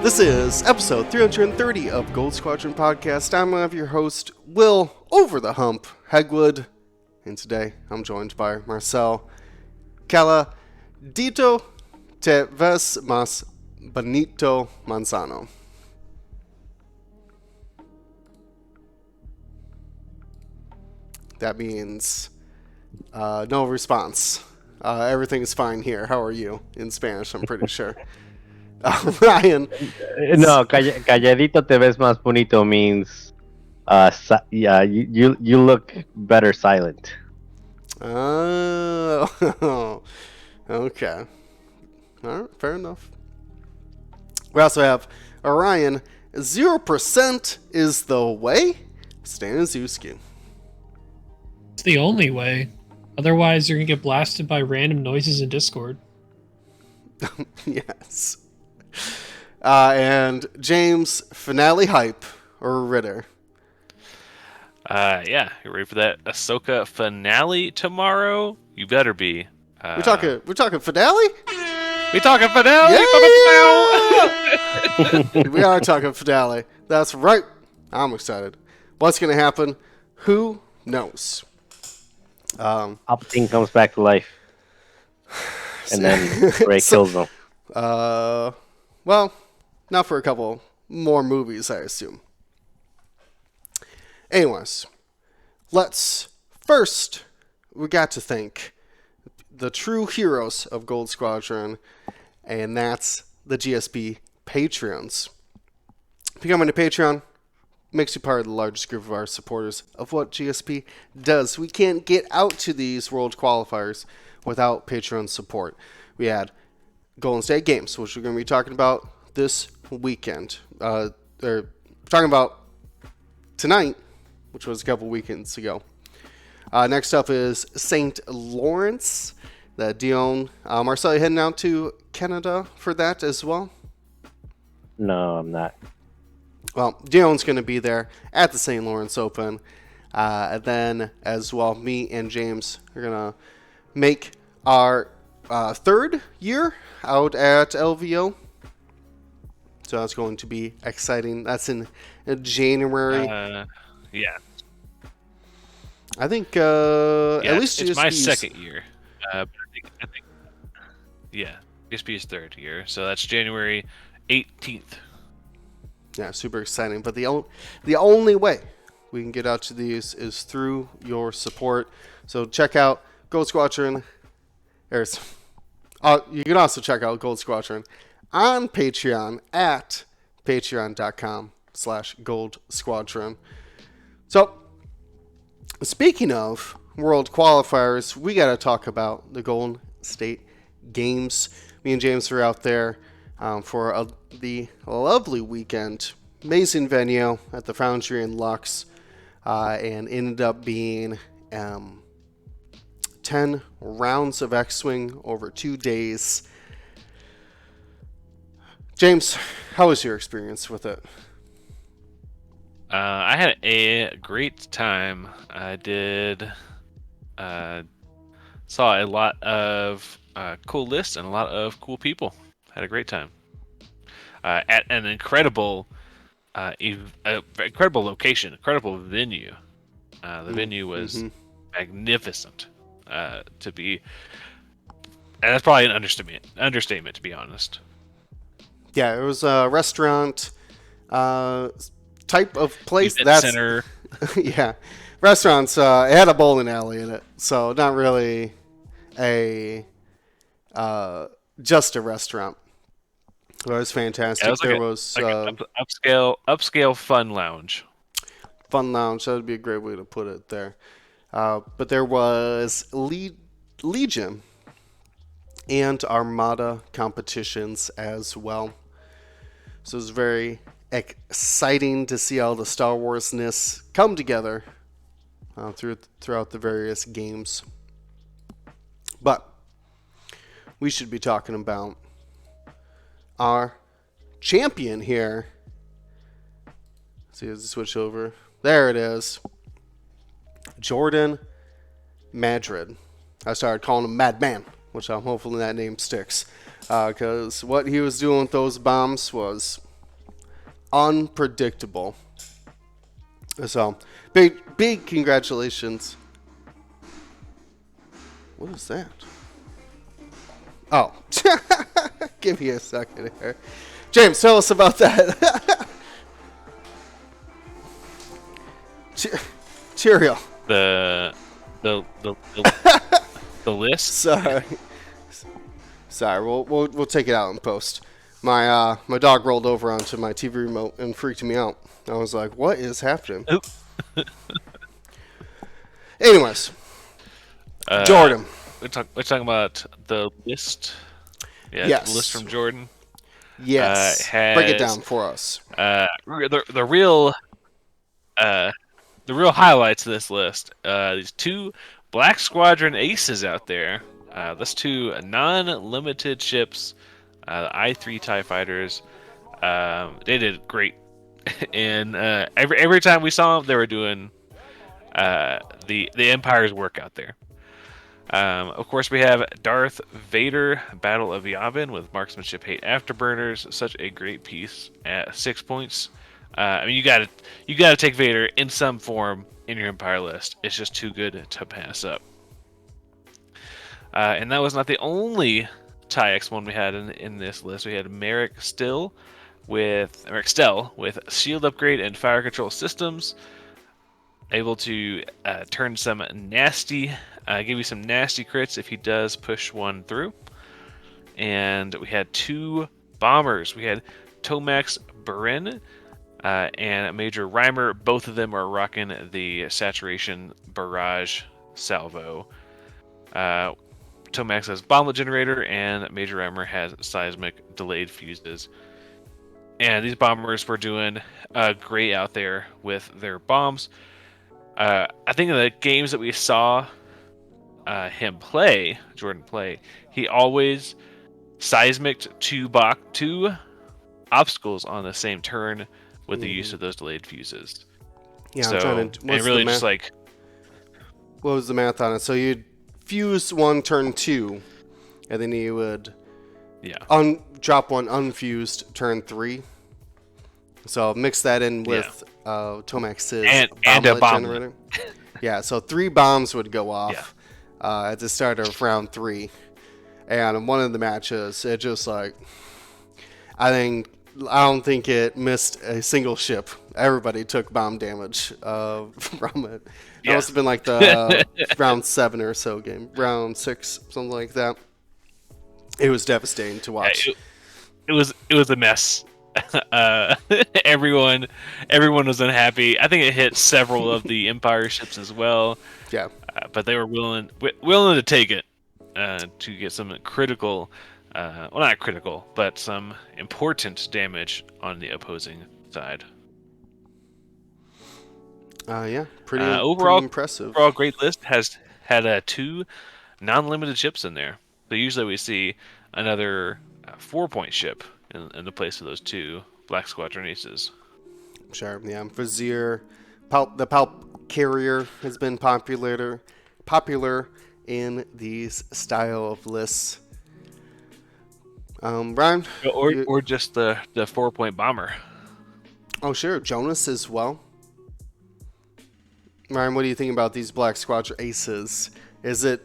This is episode 330 of Gold Squadron Podcast. I'm one of your host, Will Over the Hump Hegwood, and today I'm joined by Marcel. Cala dito te ves más bonito manzano. That means no response. Everything is fine here. How are you? In Spanish, I'm pretty sure. Ryan. No, calladito te ves más bonito means, you look better silent. Oh, okay. All right, fair enough. We also have Orion. 0% is the way. Staniszewski. It's the only way. Otherwise, you're going to get blasted by random noises in Discord. Yes. And James, finale hype or Ritter? Yeah, you ready for that Ahsoka finale tomorrow? You better be. We're talking finale? We talking finale? Yeah! We are talking finale. That's right. I'm excited. What's going to happen? Who knows? Palpatine comes back to life, and then Rey kills him. Well, not for a couple more movies, I assume. Anyways, we got to thank the true heroes of Gold Squadron, and that's the GSP Patreons. Becoming a Patreon makes you part of the largest group of our supporters of what GSP does. We can't get out to these world qualifiers without Patreon support. We had Golden State Games, which we're going to be talking about this weekend. Or talking about tonight, which was a couple weekends ago. Next up is St. Lawrence, the Dion. Marcel, you heading out to Canada for that as well? No, I'm not. Well, Dion's going to be there at the St. Lawrence Open. And then, as well, me and James are going to make our third year out at LVO. So that's going to be exciting. That's in January. Yeah. I think at least it's my GSP's second year. But I think yeah, GSP's third year. So that's January 18th. Yeah, super exciting. But the only way we can get out to these is through your support. So check out Gold Squadron. You can also check out Gold Squadron on Patreon at patreon.com/Gold Squadron. So, speaking of world qualifiers, we got to talk about the Golden State Games. Me and James were out there for the lovely weekend. Amazing venue at the Foundry in Lux, and ended up being 10 rounds of X-Wing over 2 days. James, how was your experience with it? I had a great time. I did saw a lot of cool lists and a lot of cool people. Had a great time at an incredible location, incredible venue. The venue was magnificent to be, and that's probably an understatement, to be honest. Yeah, it was a restaurant type of place. Event center. Yeah, restaurants. It had a bowling alley in it, so not really just a restaurant. It was fantastic. Yeah, it was an upscale fun lounge. Fun lounge. That would be a great way to put it there. But there was Legion and Armada competitions as well. So it was very exciting to see all the Star Wars-ness come together throughout the various games. But we should be talking about our champion here. See, let's switch over. There it is. Jordan Madrid. I started calling him Madman, which hopefully that name sticks. Because what he was doing with those bombs was unpredictable. So, big congratulations. What is that? Oh, give me a second here. James, tell us about that. Cheerio. The list. Sorry. We'll take it out in post. My dog rolled over onto my TV remote and freaked me out. I was like, "What is happening?" Oop. Anyways, Jordan. We're talking about the list. Yeah, Yes. the list from Jordan. Yes. Break it down for us. The real highlights of this list. These 2 Black Squadron aces out there. That's 2 non-limited ships. The I-3 TIE fighters. They did great, and every time we saw them, they were doing the Empire's work out there. Of course, we have Darth Vader, Battle of Yavin with Marksmanship Hate Afterburners. Such a great piece at 6 points. I mean, you gotta take Vader in some form in your Empire list. It's just too good to pass up. And that was not the only TIE X1 we had in this list. We had Merrick Stell with shield upgrade and fire control systems. Able to turn some nasty, give you some nasty crits if he does push one through. And we had 2 bombers. We had Tomax Burin and Major Reimer. Both of them are rocking the Saturation Barrage Salvo. Tomax has Bomblet Generator, and Major Reimer has Seismic Delayed Fuses. And these bombers were doing great out there with their bombs. I think in the games that we saw Jordan play, he always seismicked 2 obstacles on the same turn with the use of those delayed fuses. Yeah, so, I'm trying to. and really just like, what was the math on it? So you'd fuse 1 turn 2, and then you would drop 1 unfused turn 3. So mix that in with Tomax's and a bomb generator. Yeah, so 3 bombs would go off at the start of round 3. And in one of the matches, it just like, I don't think it missed a single ship. Everybody took bomb damage from it. That must have been like the round 7 or so game, round 6, something like that. It was devastating to watch. It was a mess. Everyone was unhappy. I think it hit several of the Empire ships as well. Yeah, but they were willing to take it to get some critical, well, not critical, but some important damage on the opposing side. Pretty overall impressive. Overall, great list has had 2 non-limited ships in there. So usually we see another 4-point ship in the place of those 2 Black Squadron aces. Sure, yeah. Vizier, the Palp Carrier has been popular in these style of lists. Brian? Or just the 4-point bomber. Oh, sure. Jonas as well. Ryan, what do you think about these Black Squadron aces? Is it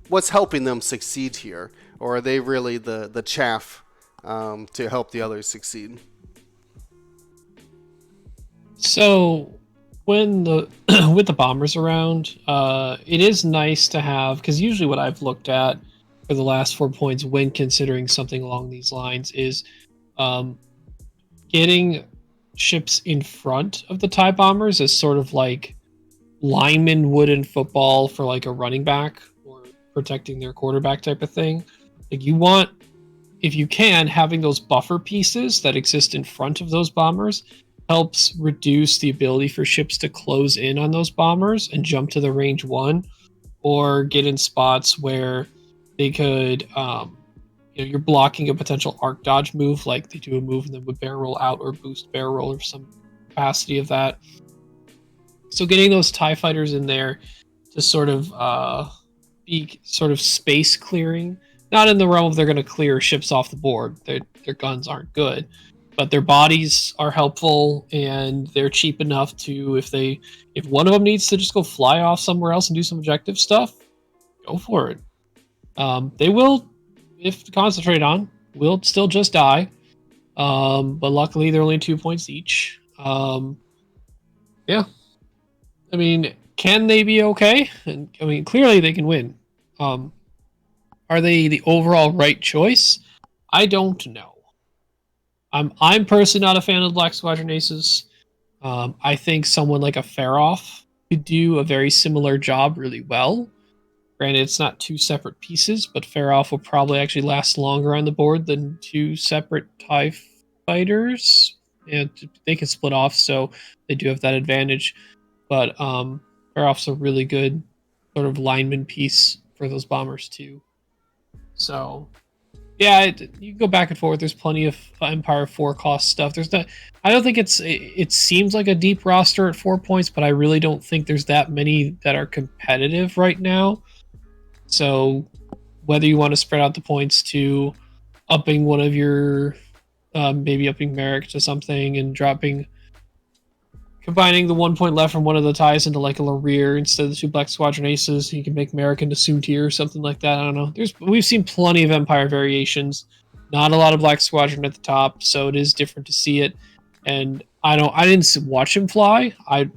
what's helping them succeed here? Or are they really the chaff to help the others succeed? So when with the bombers around, it is nice to have, because usually what I've looked at for the last 4 points when considering something along these lines is getting ships in front of the TIE bombers is sort of like linemen would in football for like a running back or protecting their quarterback type of thing. Like you want, if you can, having those buffer pieces that exist in front of those bombers helps reduce the ability for ships to close in on those bombers and jump to the range 1 or get in spots where they could you're blocking a potential arc dodge move, like they do a move and then would barrel roll out or boost barrel roll or some capacity of that. So getting those TIE fighters in there to sort of be sort of space clearing not in the realm of they're going to clear ships off the board. Their guns aren't good, but their bodies are helpful, and they're cheap enough to if one of them needs to just go fly off somewhere else and do some objective stuff, go for it. They will, if concentrated on, will still just die. But luckily they're only 2 points each. Yeah. I mean, can they be okay? And I mean, clearly they can win. Are they the overall right choice? I don't know. I'm personally not a fan of the Black Squadron Aces. I think someone like a Faroff could do a very similar job really well. Granted, it's not two separate pieces, but Faroff will probably actually last longer on the board than two separate TIE fighters. And they can split off, so they do have that advantage. But Faroff's a really good sort of lineman piece for those bombers too. So yeah, you can go back and forth. There's plenty of Empire 4 cost stuff. There's not. I don't think it seems like a deep roster at 4 points, but I really don't think there's that many that are competitive right now. So whether you want to spread out the points to upping one of your maybe upping Merrick to something and combining the 1 point left from one of the ties into like a Lareer instead of the two Black Squadron Aces, you can make Merrick into Soontir or something like that. I don't know. We've seen plenty of Empire variations. Not a lot of Black Squadron at the top, so it is different to see it. And I didn't watch him fly. I'm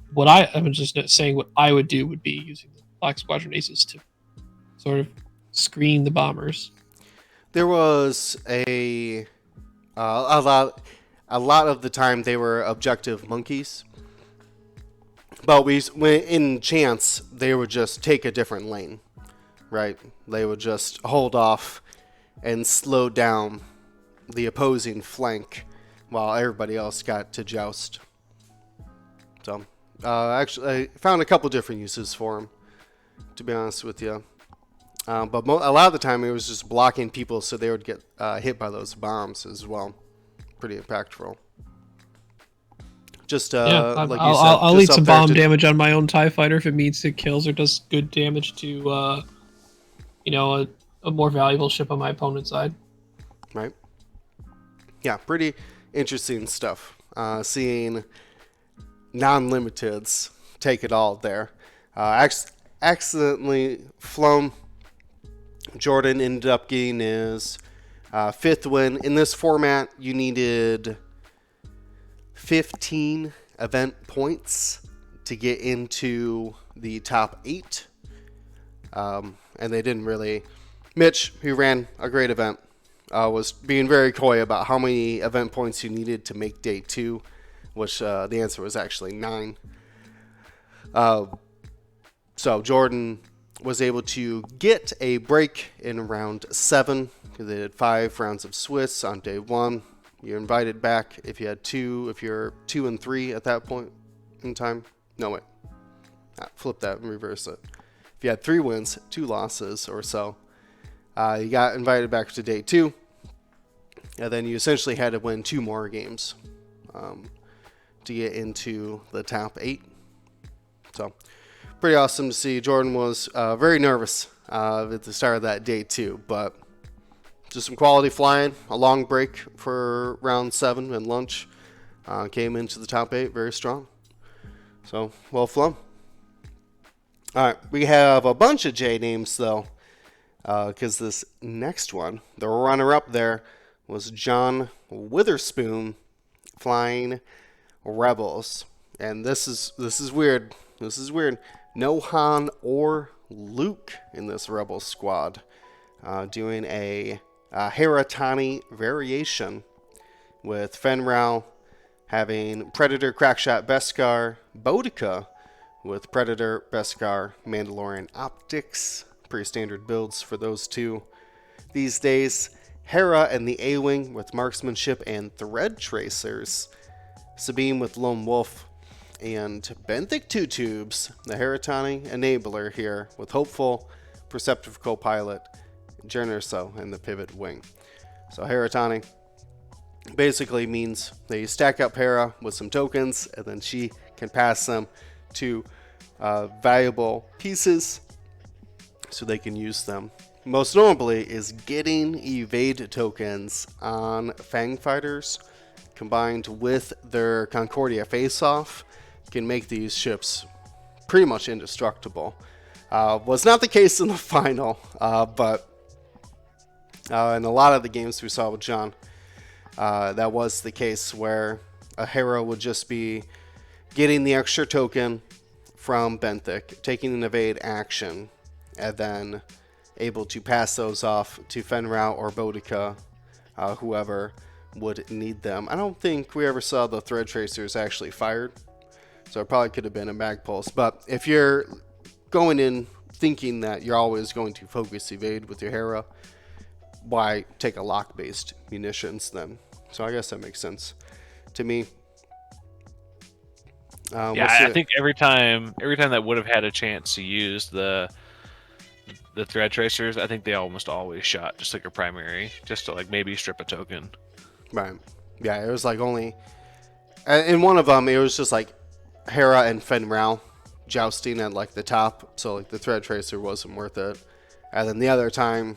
just saying what I would do would be using the Black Squadron Aces to sort of screen the bombers. There was a lot of the time they were objective monkeys. But when in chance, they would just take a different lane, right? They would just hold off and slow down the opposing flank while everybody else got to joust. So, actually, I found a couple different uses for them, to be honest with you. But a lot of the time, it was just blocking people so they would get hit by those bombs as well. Pretty impactful. Just like you said, I'll lead some bomb damage on my own TIE fighter if it means it kills or does good damage to, a more valuable ship on my opponent's side. Right. Yeah, pretty interesting stuff. Seeing non-limiteds take it all there. Accidentally flown. Jordan ended up getting his 5th win. In this format, you needed 15 event points to get into the top 8. And they didn't really... Mitch, who ran a great event, was being very coy about how many event points you needed to make day 2, which the answer was actually 9. So Jordan was able to get a break in round 7, because they did 5 rounds of Swiss on day 1. You're invited back if you had 2, if you're 2 and 3 at that point in time. No, wait. Flip that and reverse it. If you had 3 wins, 2 losses or so, you got invited back to day 2. And then you essentially had to win 2 more games to get into the top 8. So, pretty awesome to see. Jordan was very nervous at the start of that day 2, but just some quality flying, a long break for round 7 and lunch. Came into the top 8 very strong. So, well flown. Alright, we have a bunch of J names though, because this next one, the runner-up there, was John Witherspoon flying Rebels. And this is weird. This is weird. No Han or Luke in this Rebel squad. Doing a Heratani variation with Fenrau having Predator, Crackshot, Beskar, Bodica with Predator, Beskar, Mandalorian optics. Pretty standard builds for those two these days. Hera and the A-Wing with marksmanship and thread tracers. Sabine with Lone Wolf. And Benthic Two Tubes, the Heratani enabler here, with Hopeful, Perceptive Co-Pilot, Generso, and the Pivot Wing. So Heratani basically means that you stack up Hera with some tokens, and then she can pass them to valuable pieces so they can use them most notably is getting evade tokens on Fang Fighters combined with their Concordia face-off can make these ships pretty much indestructible. Was not the case in the final, but in a lot of the games we saw with John, that was the case where a hero would just be getting the extra token from Benthic, taking an evade action, and then able to pass those off to Fenrau or Boudica, whoever would need them. I don't think we ever saw the Thread Tracers actually fired, so it probably could have been a Magpulse. But if you're going in thinking that you're always going to focus evade with your Hera, why take a lock-based munitions then? So I guess that makes sense to me. I think every time that would have had a chance to use the thread tracers, I think they almost always shot just like a primary, just to like maybe strip a token. Right. Yeah, it was like only in one of them. It was just like Hera and Fenrau jousting at like the top, so like the thread tracer wasn't worth it. And then the other time,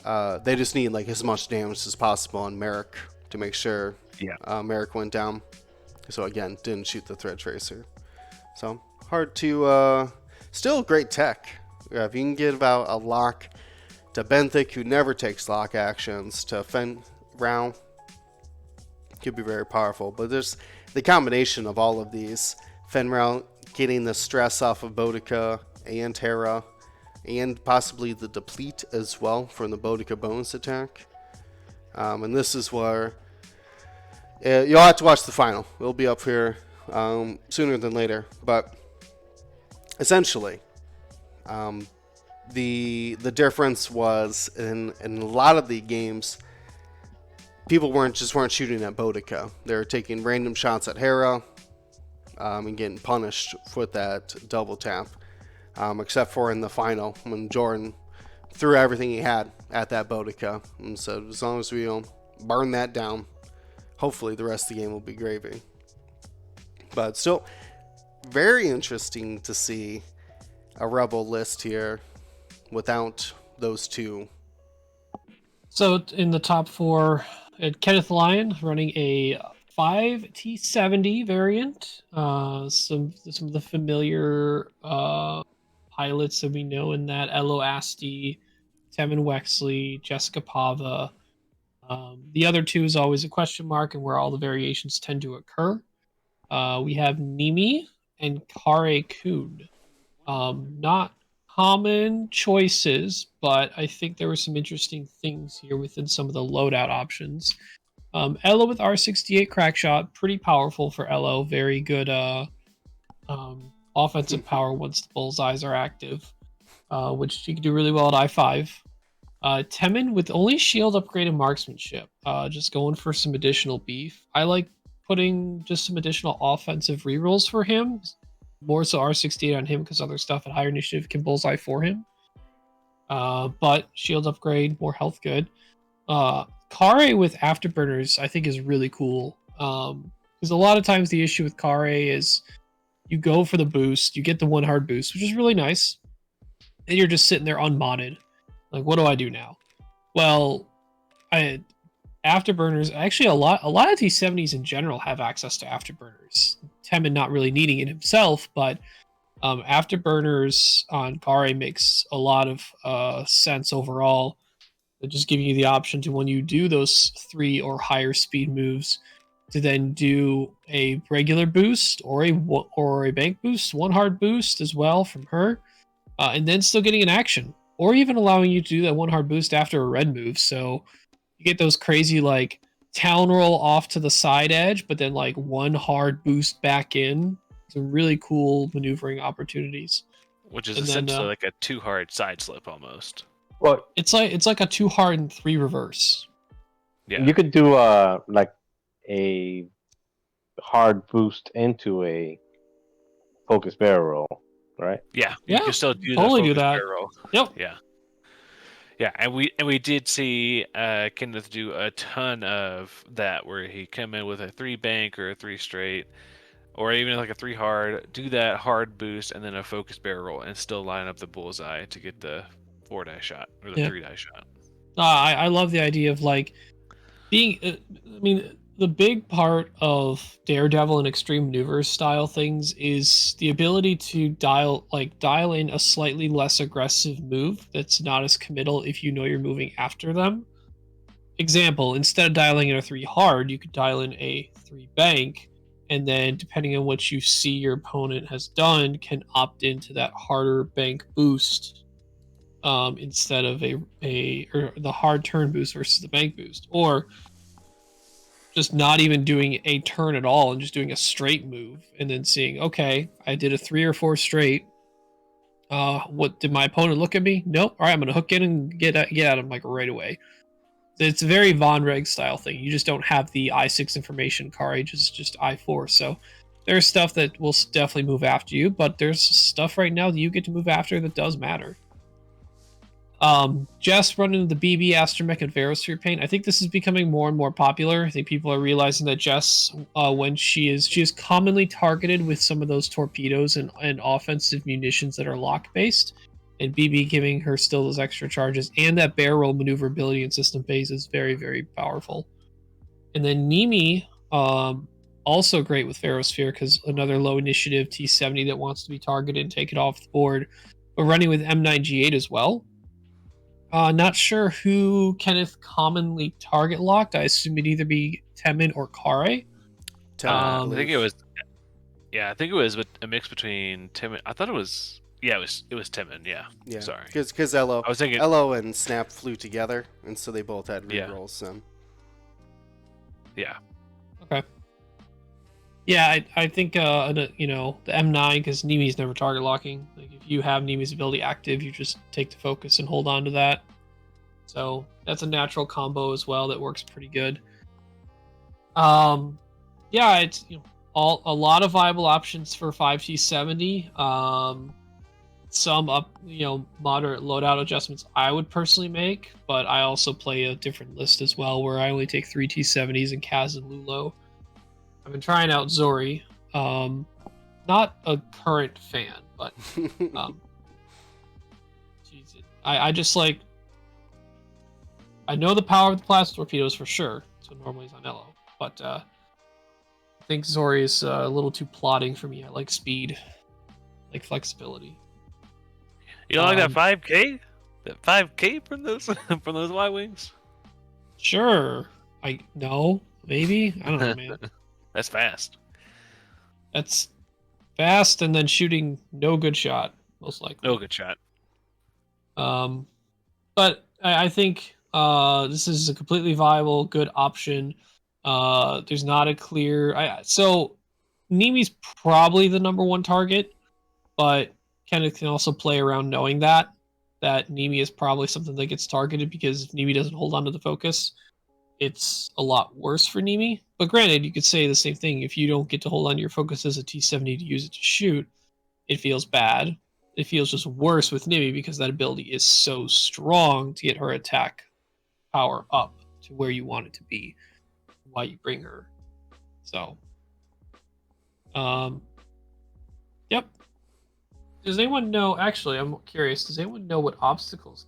they just need like as much damage as possible on Merrick to make sure Merrick went down. So again, didn't shoot the thread tracer. So hard to still great tech. If you can give out a lock to Benthic, who never takes lock actions, to Fenrau, could be very powerful. But there's the combination of all of these. Fenrau getting the stress off of Boudica and Hera, and possibly the deplete as well from the Boudica bonus attack. And this is where you'll have to watch the final. It'll be up here sooner than later. But essentially, the difference was in a lot of the games, people weren't shooting at Boudica. They were taking random shots at Hera and getting punished with that double tap. Except for in the final when Jordan threw everything he had at that Boudica and said, as long as we burn that down, hopefully the rest of the game will be gravy. But still, very interesting to see a Rebel list here without those two. So in the top four, Kenneth Lyon running a 5T70 variant. Some of the familiar pilots that we know in that: Elo Asti, Temin Wexley, Jessica Pava. The other two is always a question mark and where all the variations tend to occur. We have Nimi and Kare Kun. Not common choices, but I think there were some interesting things here within some of the loadout options. Elo with R68 crackshot, pretty powerful for Elo. Very good offensive power once the bullseyes are active, which she can do really well at I5. Temin with only shield upgrade and marksmanship, just going for some additional beef. I like putting just some additional offensive rerolls for him, more so R68 on him because other stuff at higher initiative can bullseye for him. But shield upgrade, more health good. Kare with afterburners I think is really cool, because a lot of times the issue with Kare is you go for the boost, you get the one hard boost, which is really nice, and you're just sitting there unmodded. Like, what do I do now? Well, afterburners, actually a lot of T70s in general have access to afterburners. Temin not really needing it himself, but afterburners on Kare makes a lot of sense overall. They're just giving you the option to, when you do those 3 or higher speed moves, to then do a regular boost or a bank boost, one hard boost as well from her, and then still getting an action, or even allowing you to do that one hard boost after a red move. So you get those crazy like town roll off to the side edge, but then like one hard boost back in. Some really cool maneuvering opportunities. Which is essentially like a 2 hard side slip almost. Well, it's like a 2 hard and 3 reverse. Yeah, you could do like a hard boost into a focus barrel roll, right? Yeah, you can still do totally the do that. barrel. Yep. Yeah, and we did see Kenneth do a ton of that, where he come in with a 3 bank or a 3 straight, or even like a 3 hard, do that hard boost and then a focus barrel roll, and still line up the bullseye to get the 4-die shot or the Yeah. 3-die shot. I love the idea of like being. I mean, the big part of Daredevil and Extreme Maneuvers style things is the ability to dial in a slightly less aggressive move that's not as committal if you know you're moving after them. Example: instead of dialing in a 3 hard, you could dial in a 3 bank, and then depending on what you see your opponent has done, can opt into that harder bank boost instead of or the hard turn boost versus the bank boost, or just not even doing a turn at all and just doing a straight move and then seeing, okay, I did a 3 or 4 straight. What did my opponent look at me? Nope. All right, I'm gonna hook in and get at him like right away. It's a very Von Reg style thing. You just don't have the I6 information. Car age is just I4. So there's stuff that will definitely move after you, but there's stuff right now that you get to move after that does matter. Jess running the BB, Astromech, and Verosphere paint. I think this is becoming more and more popular. I think people are realizing that Jess, when she is commonly targeted with some of those torpedoes and offensive munitions that are lock based, and BB giving her still those extra charges, and that barrel roll maneuverability and system phase is very, very powerful. And then Nimi, also great with Verosphere because another low initiative T70 that wants to be targeted and take it off the board, but running with M9G8 as well. Not sure who Kenneth commonly target locked. I assume it'd either be Temin or Kare. I I think believe. it was. Yeah, I think it was a mix between Tim. I thought it was. Yeah, it was Timon. Yeah. Yeah, Sorry. because Elo, I was thinking. Elo and Snap flew together, and so they both had Yeah. rerolls. So. Yeah. Okay. Yeah, I think the M9, because Nimi's never target locking. Like if you have Nimi's ability active, you just take the focus and hold on to that. So that's a natural combo as well that works pretty good. Yeah, it's a lot of viable options for 5T70. Some moderate loadout adjustments I would personally make, but I also play a different list as well where I only take 3 T70s and Kaz and Lulo. I've been trying out Zori. Not a current fan, but I just like. I know the power of the plasma torpedoes for sure, so normally he's on Elo, but I think Zori is a little too plodding for me. I like speed, like flexibility. You don't like that 5K? That 5K from those from those Y wings? Sure. No, maybe I don't know, man. That's fast. That's fast and then shooting no good shot, most likely. No good shot. But I think this is a completely viable, good option. There's not a clear. So Nimi's probably the number one target, but Kenneth can also play around knowing that Nimi is probably something that gets targeted because if Nimi doesn't hold on to the focus, it's a lot worse for Nimi. But granted, you could say the same thing. If you don't get to hold on to your focus as a T70 to use it to shoot, it feels bad. It feels just worse with Nimi because that ability is so strong to get her attack power up to where you want it to be while you bring her. So, yep. Does anyone know? Actually, I'm curious. Does anyone know what obstacles?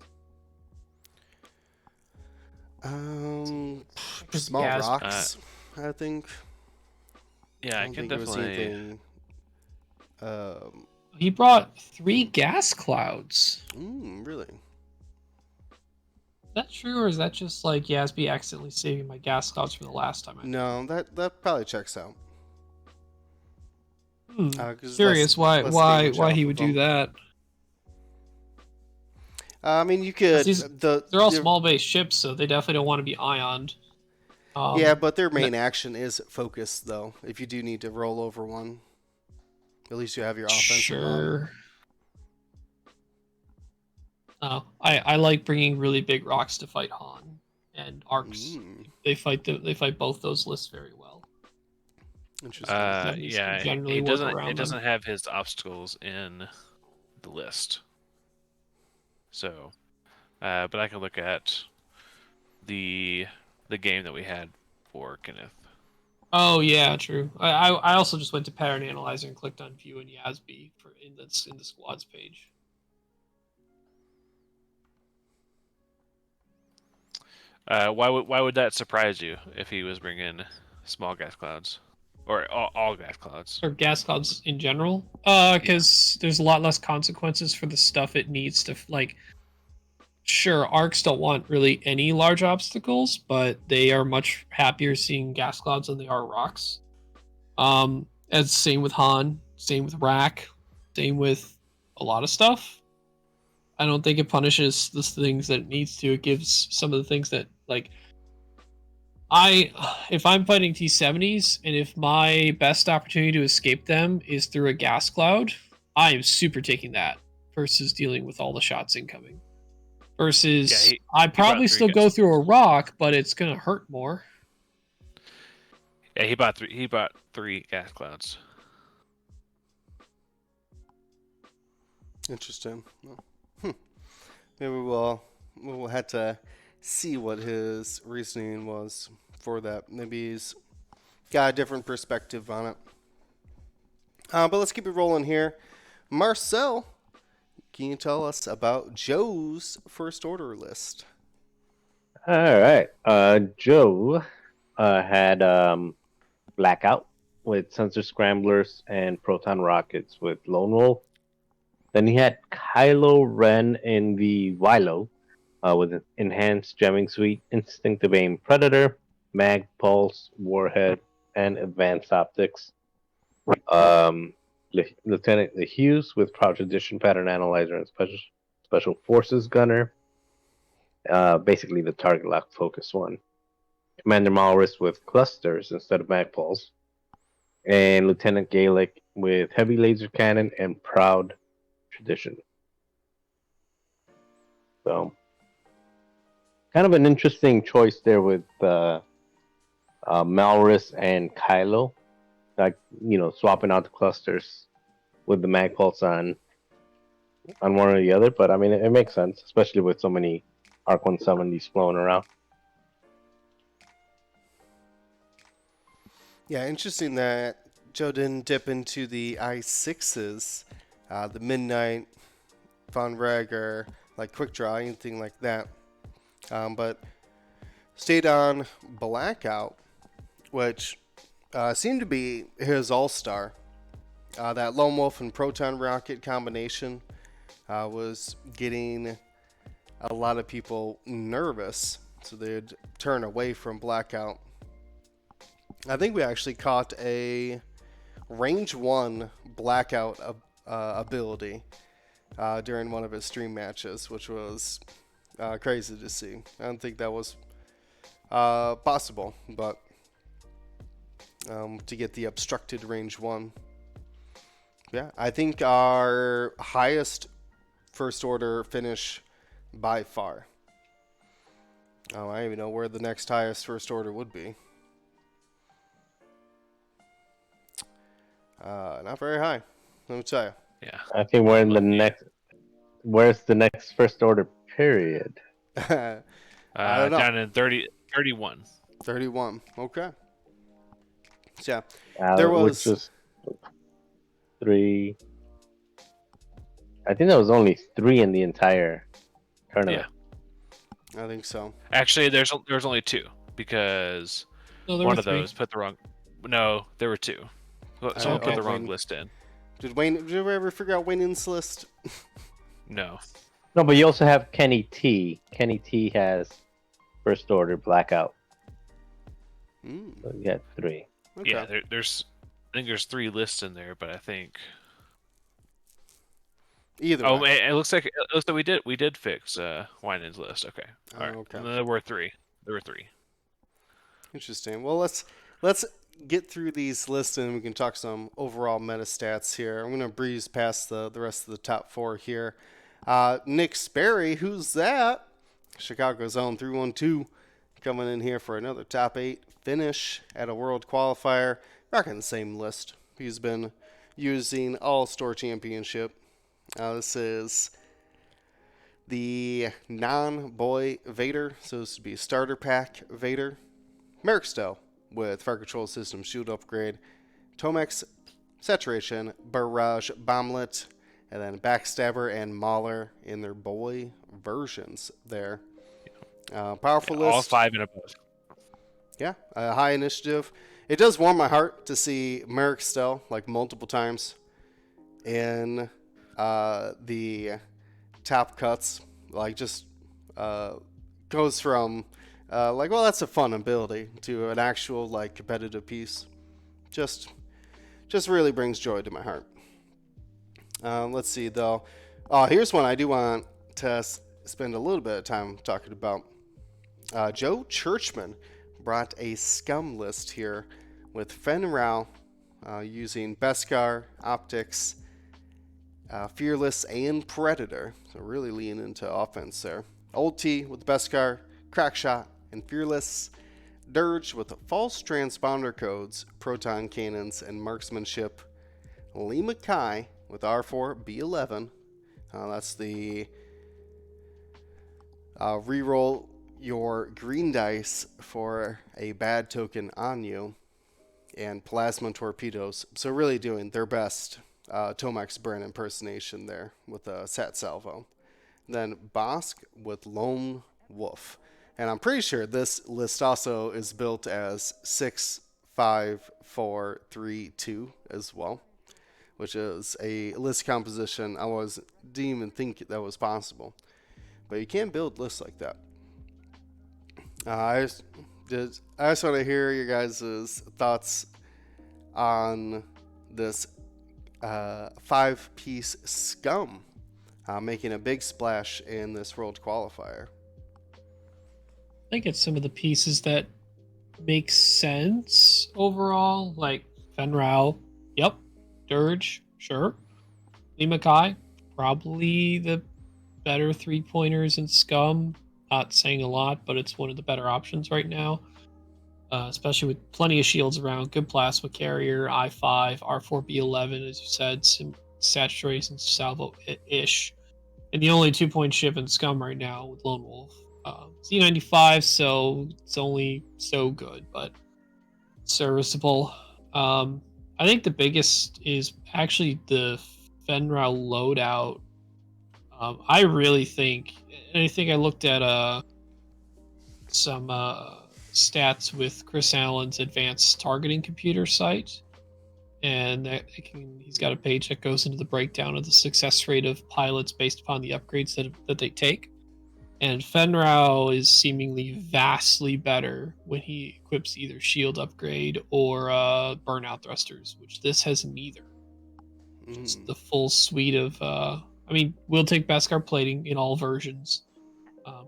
Small Gas. rocks, I think. Yeah, I don't can think it was definitely. anything. He brought 3 gas clouds. Really? Is that true, or is that just like Yasby accidentally saving my gas clouds from the last time? No, that probably checks out. 'Cause Curious less why damage he off would of do them. that. I mean, you could. They're all small base ships, so they definitely don't want to be ioned. Yeah, but their main action is focus, though. If you do need to roll over one, at least you have your offensive on. Sure. I like bringing really big rocks to fight Han and Arcs. They fight both those lists very well. Interesting. Yeah, it doesn't have his obstacles in the list. So, but I can look at the game that we had for Kenneth. Oh yeah, true. I also just went to Pattern Analyzer and clicked on View and Yasby in the squads page. Why would that surprise you if he was bringing small gas clouds, or all gas clouds? Or gas clouds in general. Because there's a lot less consequences for the stuff it needs to like. Sure, arcs don't want really any large obstacles, but they are much happier seeing gas clouds than they are rocks. As same with Han, same with Rack, same with a lot of stuff. I don't think it punishes the things that it needs to. It gives some of the things that like if I'm fighting T70s and if my best opportunity to escape them is through a gas cloud, I am super taking that versus dealing with all the shots incoming. Versus I'd probably still go through a rock, but it's gonna hurt more. Yeah, he bought three. He bought 3 gas clouds. Interesting. Maybe we'll have to see what his reasoning was for that. Maybe he's got a different perspective on it. But let's keep it rolling here. Marcel, can you tell us about Joe's first order list? All right. Joe had Blackout with Sensor Scramblers and Proton Rockets with Lone Wolf. Then he had Kylo Ren in the Wilo with Enhanced Jamming Suite, Instinctive Aim Predator, Mag Pulse, Warhead, and Advanced Optics. Lieutenant the Hughes with Crouch Edition Pattern Analyzer and Special Forces Gunner. Basically the target lock focus one. Commander Malrus with Clusters instead of Mag Pulse. And Lieutenant Gaelic with Heavy Laser Cannon and Proud Tradition. So, kind of an interesting choice there with Malrus and Kylo. Like, swapping out the clusters with the Mag Pulse on one or the other. But, I mean, it makes sense, especially with so many Arc 170s flowing around. Yeah, interesting that Joe didn't dip into the I6s, the Midnight, Von Reg, or like Quick Draw, anything like that. But stayed on Blackout, which seemed to be his all-star. That Lone Wolf and Proton Rocket combination was getting a lot of people nervous, so they'd turn away from Blackout. I think we actually caught a range 1 Blackout ability during one of his stream matches, which was crazy to see. I don't think that was possible, but to get the obstructed range 1. Yeah, I think our highest first order finish by far. I don't even know where the next highest first order would be. Not very high, let me tell you. Yeah, I think we're in the next. Where's the next first order period? I don't know. Down in 31. 31. Okay. So, yeah, there was... Which was 3. I think there was only 3 in the entire tournament. I think so. Actually, there's only 2 because one of those put the wrong. No, there were 2. Someone put the wrong list in. Did we ever figure out Wayne's list? No. No, but you also have Kenny T. Kenny T has first order Blackout. So you got 3. Okay. Yeah, I think there's 3 lists in there, but I think either. Oh, way. it looks like we did fix Winans list. Okay. All right. Okay. And then there were 3. Interesting. Well, let's get through these lists and we can talk some overall meta stats here. I'm going to breeze past the rest of the top 4 here. Nick Sperry, who's that? Chicago's own 312, coming in here for another top 8 finish at a World Qualifier. Rocking the same list he's been using all Store Championship. This is the non-boy Vader, so this would be starter pack Vader. Merrick Stowe with Fire Control System Shield Upgrade, Tomex Saturation, Barrage Bomblet, and then Backstabber and Mauler in their boy versions there. Powerful All list. 5 and above. Yeah, high initiative. It does warm my heart to see Merrick Stell like multiple times in the top cuts. Like just goes from like, well, that's a fun ability to an actual like competitive piece. Just really brings joy to my heart. Let's see though. Here's one I do want to spend a little bit of time talking about. Joe Churchman brought a scum list here with Fenrau using Beskar, Optics, Fearless, and Predator. So really lean into offense there. Old T with Beskar, Crackshot, and Fearless. Dirge with false transponder codes, proton cannons, and marksmanship. Lee Mackay with R4, B11. That's the reroll your green dice for a bad token on you, and plasma torpedoes. So really doing their best Tomax burn impersonation there with a Sat Salvo. Then Bosk with Lone Wolf. And I'm pretty sure this list also is built as 6, 5, 4, 3, 2 as well, which is a list composition didn't even think that was possible. But you can build lists like that. I just want to hear your guys' thoughts on this 5-piece scum making a big splash in this World Qualifier. I think it's some of the pieces that make sense overall, like Fenrau, yep. Dirge, sure. Limakai, probably the better 3-pointers in Scum. Not saying a lot, but it's one of the better options right now. Especially with plenty of shields around, good plasma carrier, I5, R4B11, as you said, some statutory and salvo-ish. And the only 2-point ship in Scum right now with Lone Wolf. Z95, so it's only so good, but serviceable. I think the biggest is actually the Fenrau loadout. I really think, and I think I looked at some stats with Chris Allen's advanced targeting computer site, and he's got a page that goes into the breakdown of the success rate of pilots based upon the upgrades that they take. And Fenrau is seemingly vastly better when he equips either shield upgrade or burnout thrusters, which this has neither. Just the full suite of, we'll take Beskar plating in all versions,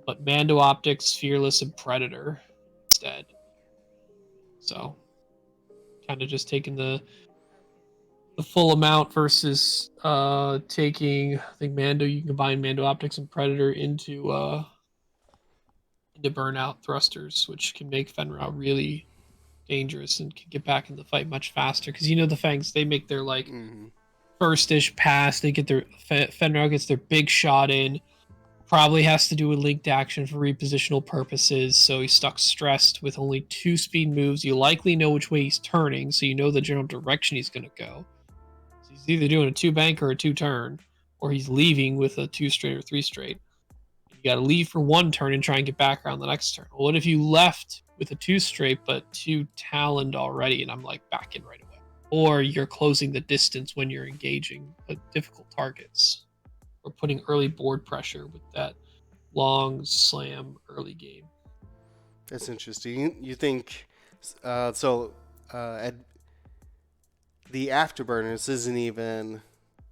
but Mando Optics, Fearless, and Predator instead. So, kind of just taking the full amount versus taking, I think Mando, you can combine Mando Optics and Predator into burnout thrusters, which can make Fenrau really dangerous and can get back in the fight much faster. Because the Fangs, they make their first-ish pass, they get their Fenrau gets their big shot in. Probably has to do with linked action for repositional purposes, so he's stuck stressed with only 2 speed moves. You likely know which way he's turning, so you know the general direction he's going to go. So he's either doing a 2-bank or a 2-turn, or he's leaving with a 2-straight or 3-straight. You got to leave for 1 turn and try and get back around the next turn. Well, what if you left with a 2-straight but 2 taloned already, and I'm like back in right away? Or you're closing the distance when you're engaging difficult targets, or putting early board pressure with that long slam early game. That's interesting. You think at the afterburners isn't even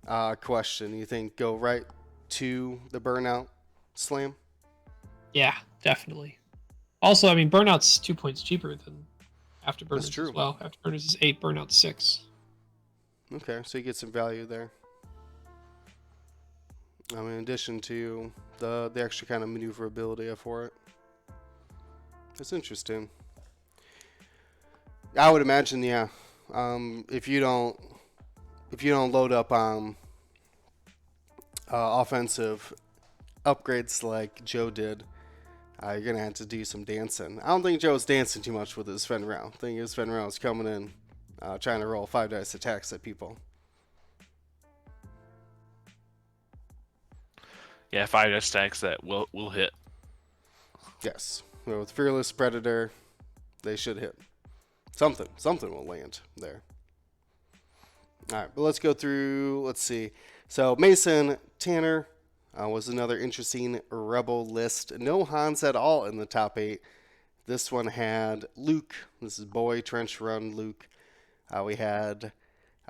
a question. You think go right to the burnout slam? Yeah, definitely. Also, burnout's 2 points cheaper than afterburners. That's true. As well. Afterburners is 8, burnout's 6. Okay, so you get some value there. In addition to the extra kind of maneuverability for it. That's interesting. I would imagine, yeah. If you don't load up on offensive upgrades like Joe did, you're gonna have to do some dancing. I don't think Joe's dancing too much with his Fenrau. I think his Fenrau is coming in, trying to roll 5 dice attacks at people. Yeah, 5 dice attacks that will hit. Yes. With Fearless Predator, they should hit. Something will land there. All right, but let's go through. Let's see. So Mason Tanner was another interesting rebel list. No Hans at all in the top 8. This one had Luke. This is Boy Trench Run Luke. We had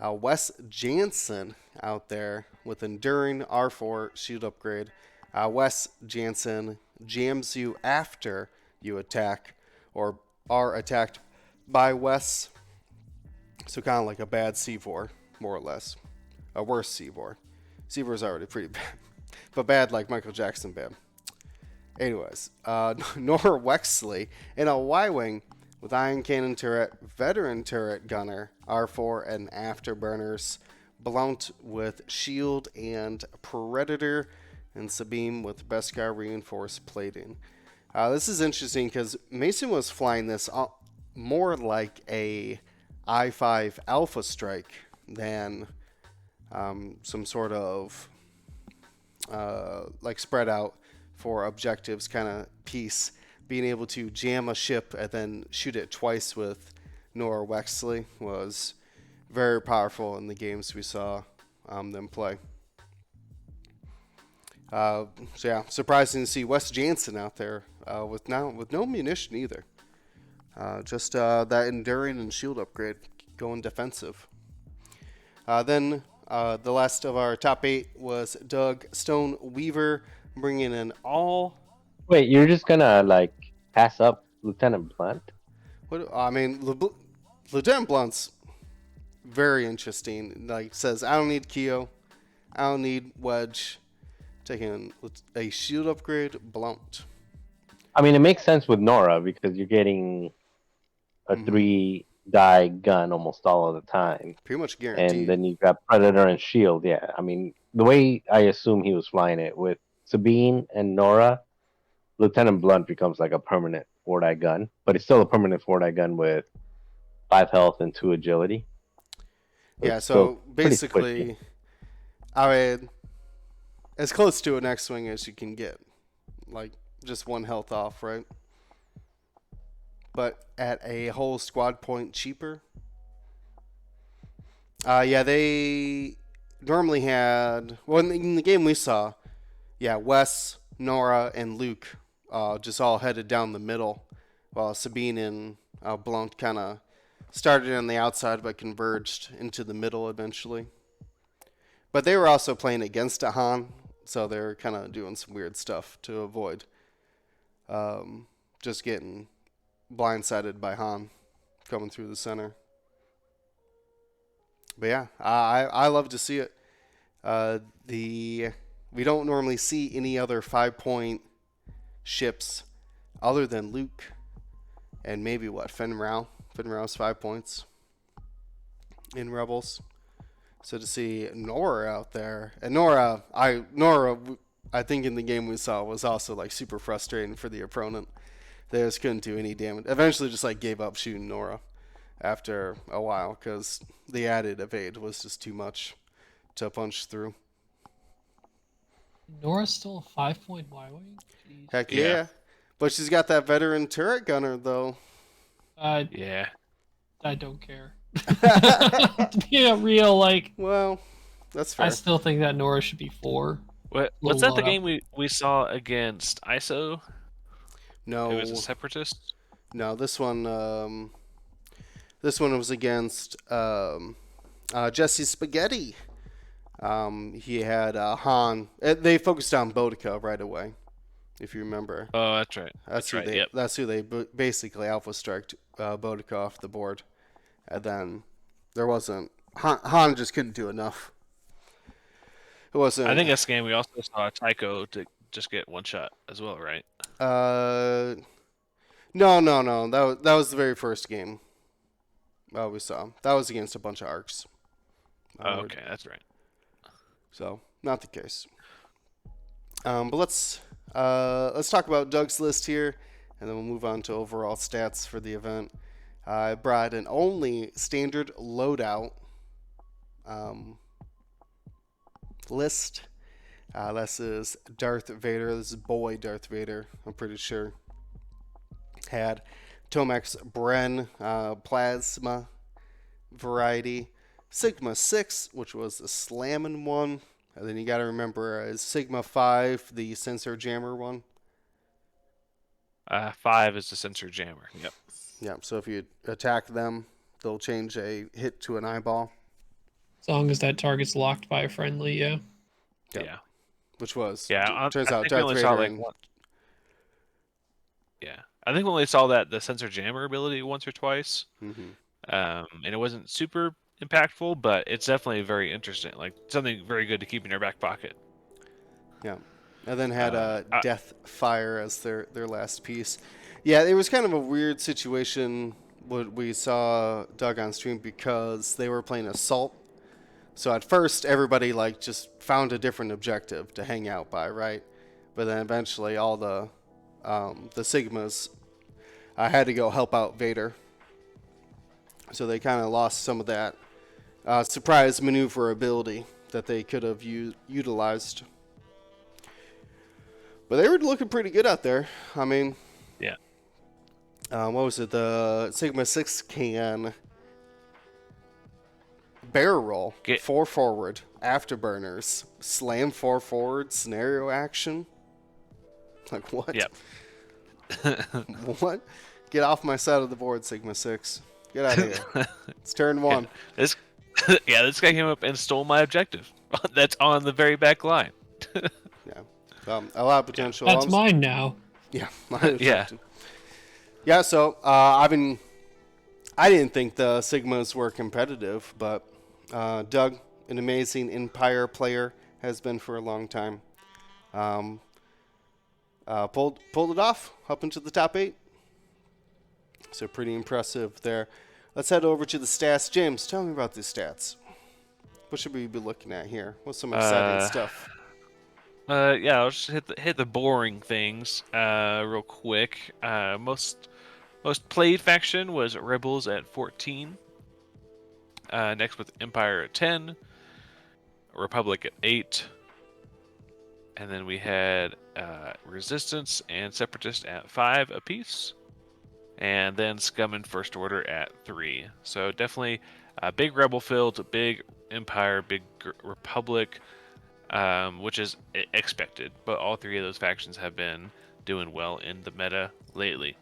Wes Jansen out there with Enduring R4 Shield Upgrade. Wes Jansen jams you after you attack or are attacked by Wes. So kind of like a bad C4, more or less. A worse C4. C4 is already pretty bad. But bad like Michael Jackson bad. Anyways, Nora Wexley in a Y-Wing with Iron Cannon Turret, Veteran Turret Gunner, R4 and Afterburners, Blount with Shield and Predator, and Sabine with Beskar Reinforced Plating. This is interesting because Mason was flying this more like a I-5 Alpha Strike than some sort of like spread out for objectives kind of piece. Being able to jam a ship and then shoot it twice with Nora Wexley was very powerful in the games we saw them play. So yeah, surprising to see Wes Jansen out there with no munition either. Just that Enduring and Shield upgrade going defensive. Then the last of our top 8 was Doug Stone Weaver, bringing in all. Wait, you're just gonna like pass up Lieutenant Blunt? What I mean, Lieutenant Blunt's very interesting. Like says, I don't need Keo, I don't need Wedge. Taking a shield upgrade, Blount. I mean, it makes sense with Nora because you're getting a 3-die gun almost all of the time. Pretty much guaranteed. And then you've got Predator and Shield. Yeah, I mean, the way I assume he was flying it with Sabine and Nora, Lieutenant Blunt becomes like a permanent 4-die gun, but it's still a permanent 4-die gun with 5 health and 2 agility. Yeah, so basically, I mean, as close to an X-Wing as you can get. Like, just 1 health off, right? But at a whole squad point cheaper. Yeah, they normally had... Well, in the game we saw, yeah, Wes, Nora, and Luke just all headed down the middle, while Sabine and Blount kind of started on the outside but converged into the middle eventually. But they were also playing against a Han, so they were kind of doing some weird stuff to avoid just getting blindsided by Han coming through the center. But yeah, I love to see it. We don't normally see any other 5-point ships other than Luke and maybe Fenn Rau. Fenn Rau's 5 points in Rebels. So to see Nora out there, and Nora, I think in the game we saw was also like super frustrating for the opponent. They just couldn't do any damage. Eventually, just like gave up shooting Nora after a while because the added evade was just too much to punch through. Nora's still a 5-point Y-Wing? Jeez. Heck yeah. But she's got that veteran turret gunner though. Yeah. I don't care. To be a real, like... Well, that's fair. I still think that Nora should be 4. Was that the game we saw against ISO? No. Who was a separatist? No, this one was against Jesse Spaghetti. He had Han. They focused on Bodica right away, if you remember. Oh, that's right. That's who they basically alpha striked Bodica off the board, and then there wasn't Han just couldn't do enough. It wasn't. I think that's the game we also saw Tycho to just get 1 shot as well, right? No. That was the very first game. We saw that was against a bunch of arcs. Okay, that's right. So not the case. But let's talk about Doug's list here, and then we'll move on to overall stats for the event. I brought an only standard loadout list. This is Darth Vader. This is boy Darth Vader, I'm pretty sure. Had Tomax Bren Plasma variety, Sigma 6, which was the slamming one, and then you got to remember Sigma 5, the sensor jammer one. 5 is the sensor jammer. Yep. Yeah, so if you attack them, they'll change a hit to an eyeball. As long as that target's locked by a friendly, yeah. Yep. Yeah. Which was, Yeah. turns I out think we Darth only saw Vader like and one. Yeah. I think we only saw the sensor jammer ability once or twice. Mhm. And it wasn't super impactful, but it's definitely very interesting. Like something very good to keep in your back pocket. Yeah, and then had I- Death Fire as their last piece. Yeah, it was kind of a weird situation what we saw Doug on stream because they were playing Assault. So at first everybody like just found a different objective to hang out by, right? But then eventually all the Sigmas had to go help out Vader. So they kind of lost some of that surprise maneuverability that they could have utilized. But they were looking pretty good out there. I mean, yeah. what was it? The Sigma 6 can barrel roll, 4 forward, afterburners, slam 4 forward, scenario action. Like, what? Yep. What? Get off my side of the board, Sigma 6. Get out of here. It's turn 1. This guy came up and stole my objective. That's on the very back line. Yeah. A lot of potential. That's mine now. Yeah. Yeah. Yeah, so, I mean, I didn't think the Sigmas were competitive, but Doug, an amazing Empire player, has been for a long time. Pulled it off up into the top 8. So pretty impressive there. Let's head over to the stats. James, tell me about these stats. What should we be looking at here? What's some exciting stuff? Yeah, I'll just hit the boring things real quick. Most played faction was Rebels at 14. Next with Empire at 10. Republic at 8. And then we had Resistance and Separatist at 5 apiece. And then Scum and First Order at 3. So definitely a big Rebel field, big Empire, big Republic, which is expected. But all 3 of those factions have been doing well in the meta lately.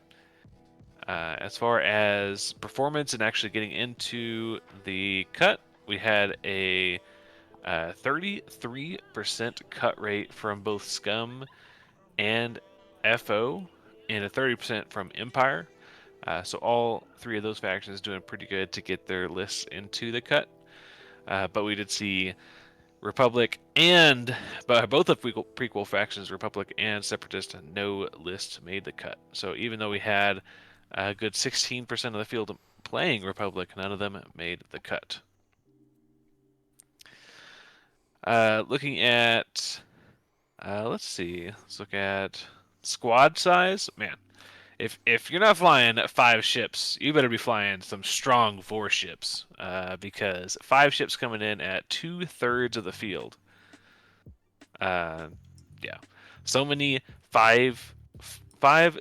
As far as performance and actually getting into the cut, we had a 33% cut rate from both Scum and FO, and a 30% from Empire. So all 3 of those factions doing pretty good to get their lists into the cut. But we did see Republic and both of prequel factions, Republic and Separatist, no list made the cut. So even though we had a good 16% of the field playing Republic, none of them made the cut. Looking at, let's look at squad size. Man, if you're not flying 5 ships, you better be flying some strong 4 ships, because 5 ships coming in at 2/3 of the field. Yeah, so many 5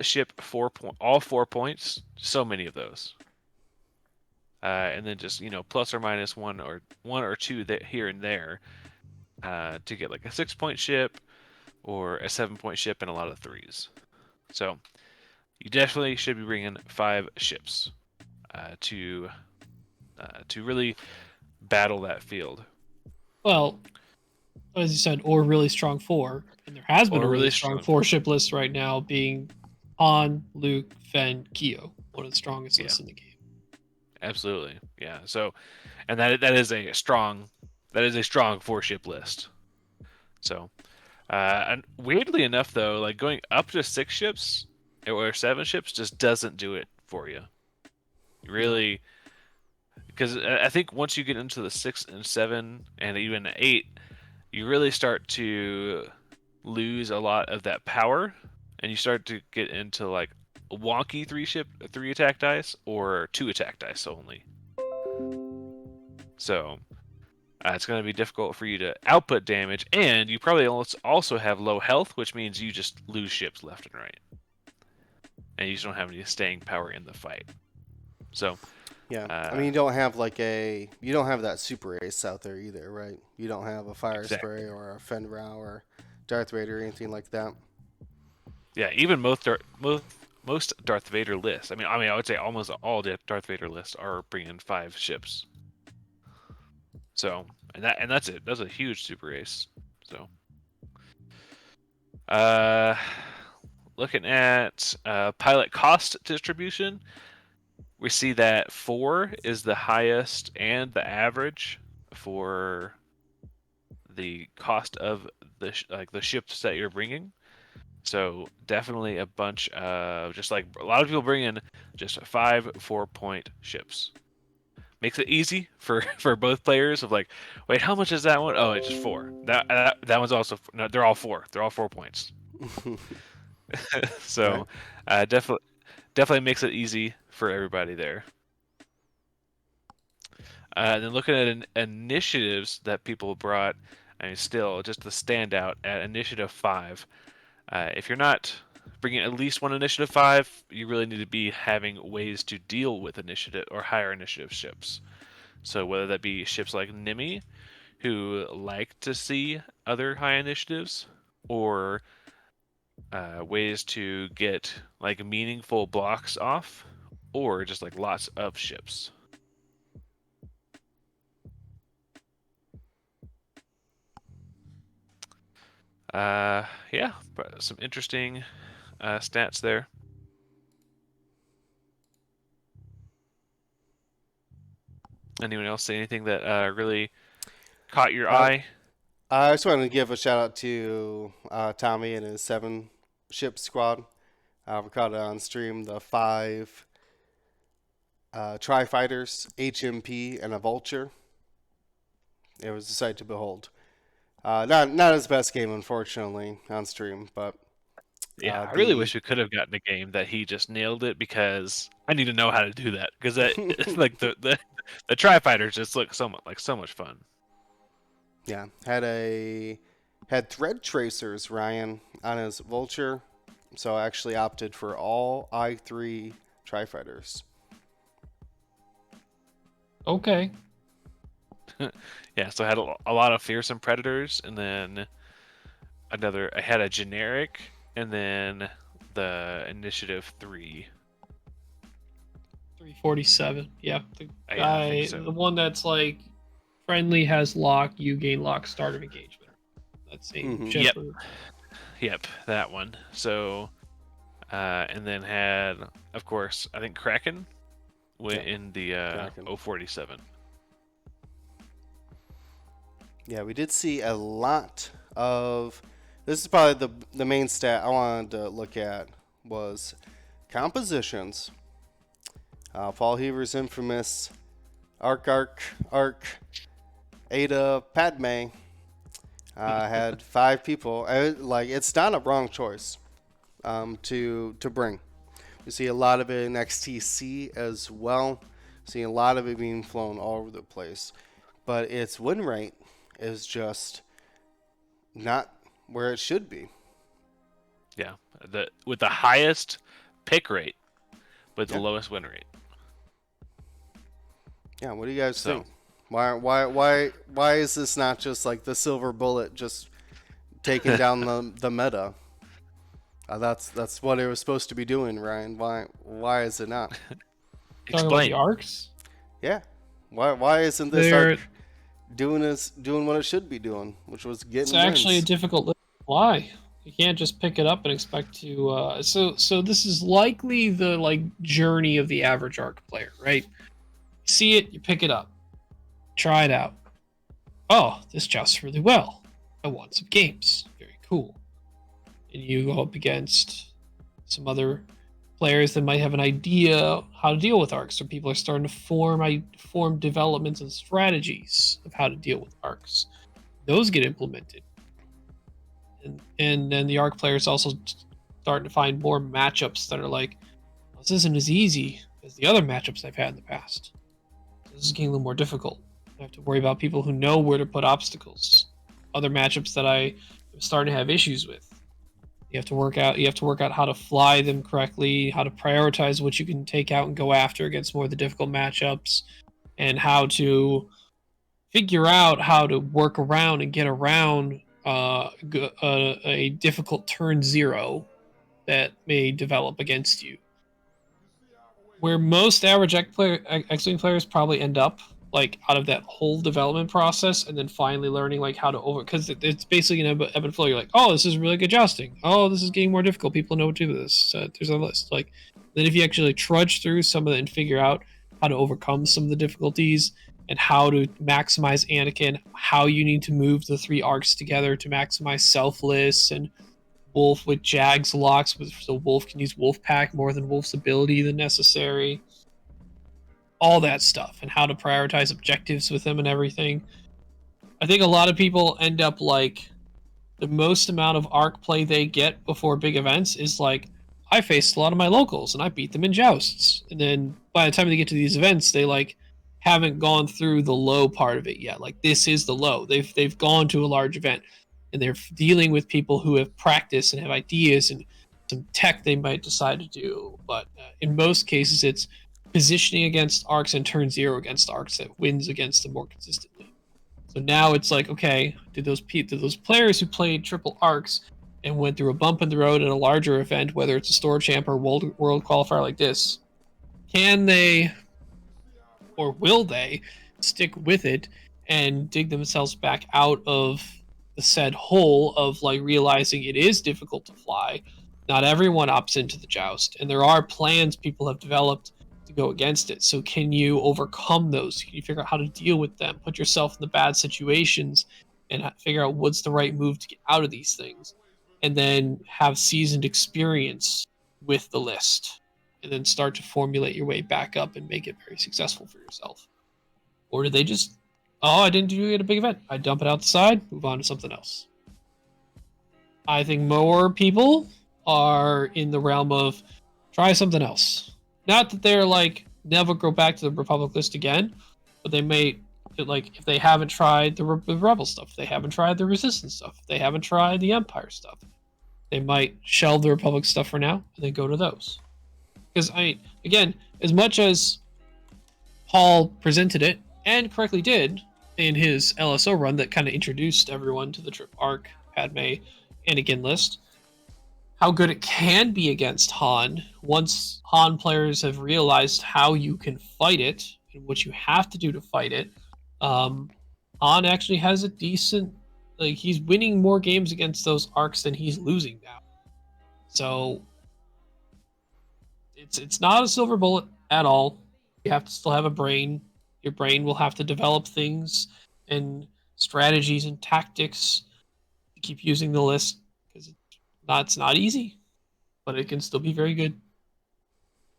ship 4 all 4 points. So many of those. And then just plus or minus one or two that here and there, to get like a 6-point ship or a 7-point ship and a lot of 3s. So you definitely should be bringing 5 ships to really battle that field. Well, as you said, or really strong 4, and there has been a really strong 4 ship list right now, being Han, Luke, Fen, Keo, one of the strongest lists in the game. Absolutely, yeah. So, and that is a strong 4 ship list. So, and weirdly enough, though, like going up to 6 ships or 7 ships just doesn't do it for you. Really, because I think once you get into the 6 and 7 and even 8, you really start to lose a lot of that power, and you start to get into like wonky 3 attack dice or 2 attack dice only. So it's going to be difficult for you to output damage, and you probably also have low health, which means you just lose ships left and right. and you just don't have any staying power in the fight. So Yeah, I mean, you don't have that super ace out there either, right? You don't have a fire exactly. spray or a Fenrir or Darth Vader or anything like that. Yeah, even most Darth Vader lists. I mean, I would say almost all Darth Vader lists are bringing 5 ships. So, and that's it. That's a huge super ace. So, looking at pilot cost distribution, we see that 4 is the highest and the average for the cost of the ships that you're bringing. So definitely a bunch of just like a lot of people bring in just 5 4-point ships. Makes it easy for for both players of like, wait, how much is that one? Oh, it's just 4. That one's also no, they're all 4. They're all 4 points. So definitely makes it easy for everybody there. Then looking at initiatives that people brought, I mean, still just the standout at initiative 5. If you're not bringing at least one initiative 5, you really need to be having ways to deal with initiative or higher initiative ships. So whether that be ships like Nimi, who like to see other high initiatives, or ways to get like meaningful blocks off, or just like lots of ships. Yeah, but some interesting stats there. Anyone else say anything that really caught your eye? I just wanted to give a shout out to Tommy and his 7-ship squad. We caught it on stream. The 5 Tri-Fighters, HMP, and a Vulture. It was a sight to behold. Not his best game, unfortunately, on stream, but Yeah, I really wish we could have gotten a game that he just nailed it, because I need to know how to do that, because that like the Tri-Fighters just look so much fun. Yeah, had thread tracers, Ryan, on his Vulture, so I actually opted for all I3 Tri-Fighters. Okay. Yeah, so I had a lot of fearsome predators, and then I had a generic, and then the initiative 3. 347. Yeah, the I guy, think so. the one that's like friendly has lock, you gain lock, start of engagement. That same ship. Yep, that one. So, and then had, of course, I think Kraken went in the Kraken. 047. Yeah, we did see a lot of. This is probably the main stat I wanted to look at was compositions. Paul Heaver's infamous Arc, Ada, Padme had 5 people. It's not a wrong choice to bring. We see a lot of it in XTC as well. See a lot of it being flown all over the place, but its win rate is just not where it should be. Yeah, with the highest pick rate, but the lowest win rate. Yeah, what do you guys think? Why is this not just like the silver bullet, just taking down the meta? That's what it was supposed to be doing, Ryan. Why is it not? Talking about the arcs? Yeah. Why isn't this arc doing what it should be doing, which was getting It's actually wins? a difficult list to fly. You can't just pick it up and expect to. So this is likely the like journey of the average arc player, right? You see it, you pick it up, try it out. Oh, this jousts really well. I want some games. Very cool. And you go up against some other players that might have an idea how to deal with arcs. So people are starting to form developments and strategies of how to deal with arcs. Those get implemented. And then the arc players also starting to find more matchups that are like, well, this isn't as easy as the other matchups I've had in the past. This is getting a little more difficult. I have to worry about people who know where to put obstacles. Other matchups that I am starting to have issues with. You have to work out how to fly them correctly, how to prioritize what you can take out and go after against more of the difficult matchups, and how to figure out how to work around and get around a difficult turn zero that may develop against you. Where most average X-Wing players probably end up, like out of that whole development process, and then finally learning like how to because it's basically an ebb and flow. You're like, oh, this is really good jousting. Oh, this is getting more difficult. People know what to do with this. There's a list. Like, then if you actually trudge through some of it and figure out how to overcome some of the difficulties and how to maximize Anakin, how you need to move the 3 arcs together to maximize selfless and Wolf with Jags locks, so Wolf can use Wolf Pack more than Wolf's ability than necessary. All that stuff, and how to prioritize objectives with them and everything. I think a lot of people end up like the most amount of arc play they get before big events is like, I faced a lot of my locals and I beat them in jousts. And then by the time they get to these events, they like haven't gone through the low part of it yet. Like, this is the low. They've gone to a large event and they're dealing with people who have practice and have ideas and some tech they might decide to do. But in most cases, it's positioning against arcs and turn zero against arcs that wins against them more consistently. So now it's like, okay, did those players who played triple arcs and went through a bump in the road at a larger event, whether it's a store champ or world qualifier like this, can they or will they stick with it and dig themselves back out of the said hole of like realizing it is difficult to fly? Not everyone opts into the joust, and there are plans people have developed to go against it. So can you overcome those? Can you figure out how to deal with them? Put yourself in the bad situations and figure out what's the right move to get out of these things, and then have seasoned experience with the list, and then start to formulate your way back up and make it very successful for yourself. Or do they just, oh, I didn't do it at a big event, I dump it outside, move on to something else? I think more people are in the realm of try something else. Not that they're like never go back to the Republic list again, but they may, like, if they haven't tried the Rebel stuff, they haven't tried the Resistance stuff, they haven't tried the Empire stuff, they might shelve the Republic stuff for now and then go to those. Because again, as much as Paul presented it and correctly did in his LSO run that kind of introduced everyone to the Trip Arc, Padme, Anakin list, how good it can be against Han once Han players have realized how you can fight it and what you have to do to fight it. Han actually has a decent, like, he's winning more games against those arcs than he's losing now. So it's not a silver bullet at all. You have to still have a brain. Your brain will have to develop things and strategies and tactics to keep using the list, because it's not easy, but it can still be very good.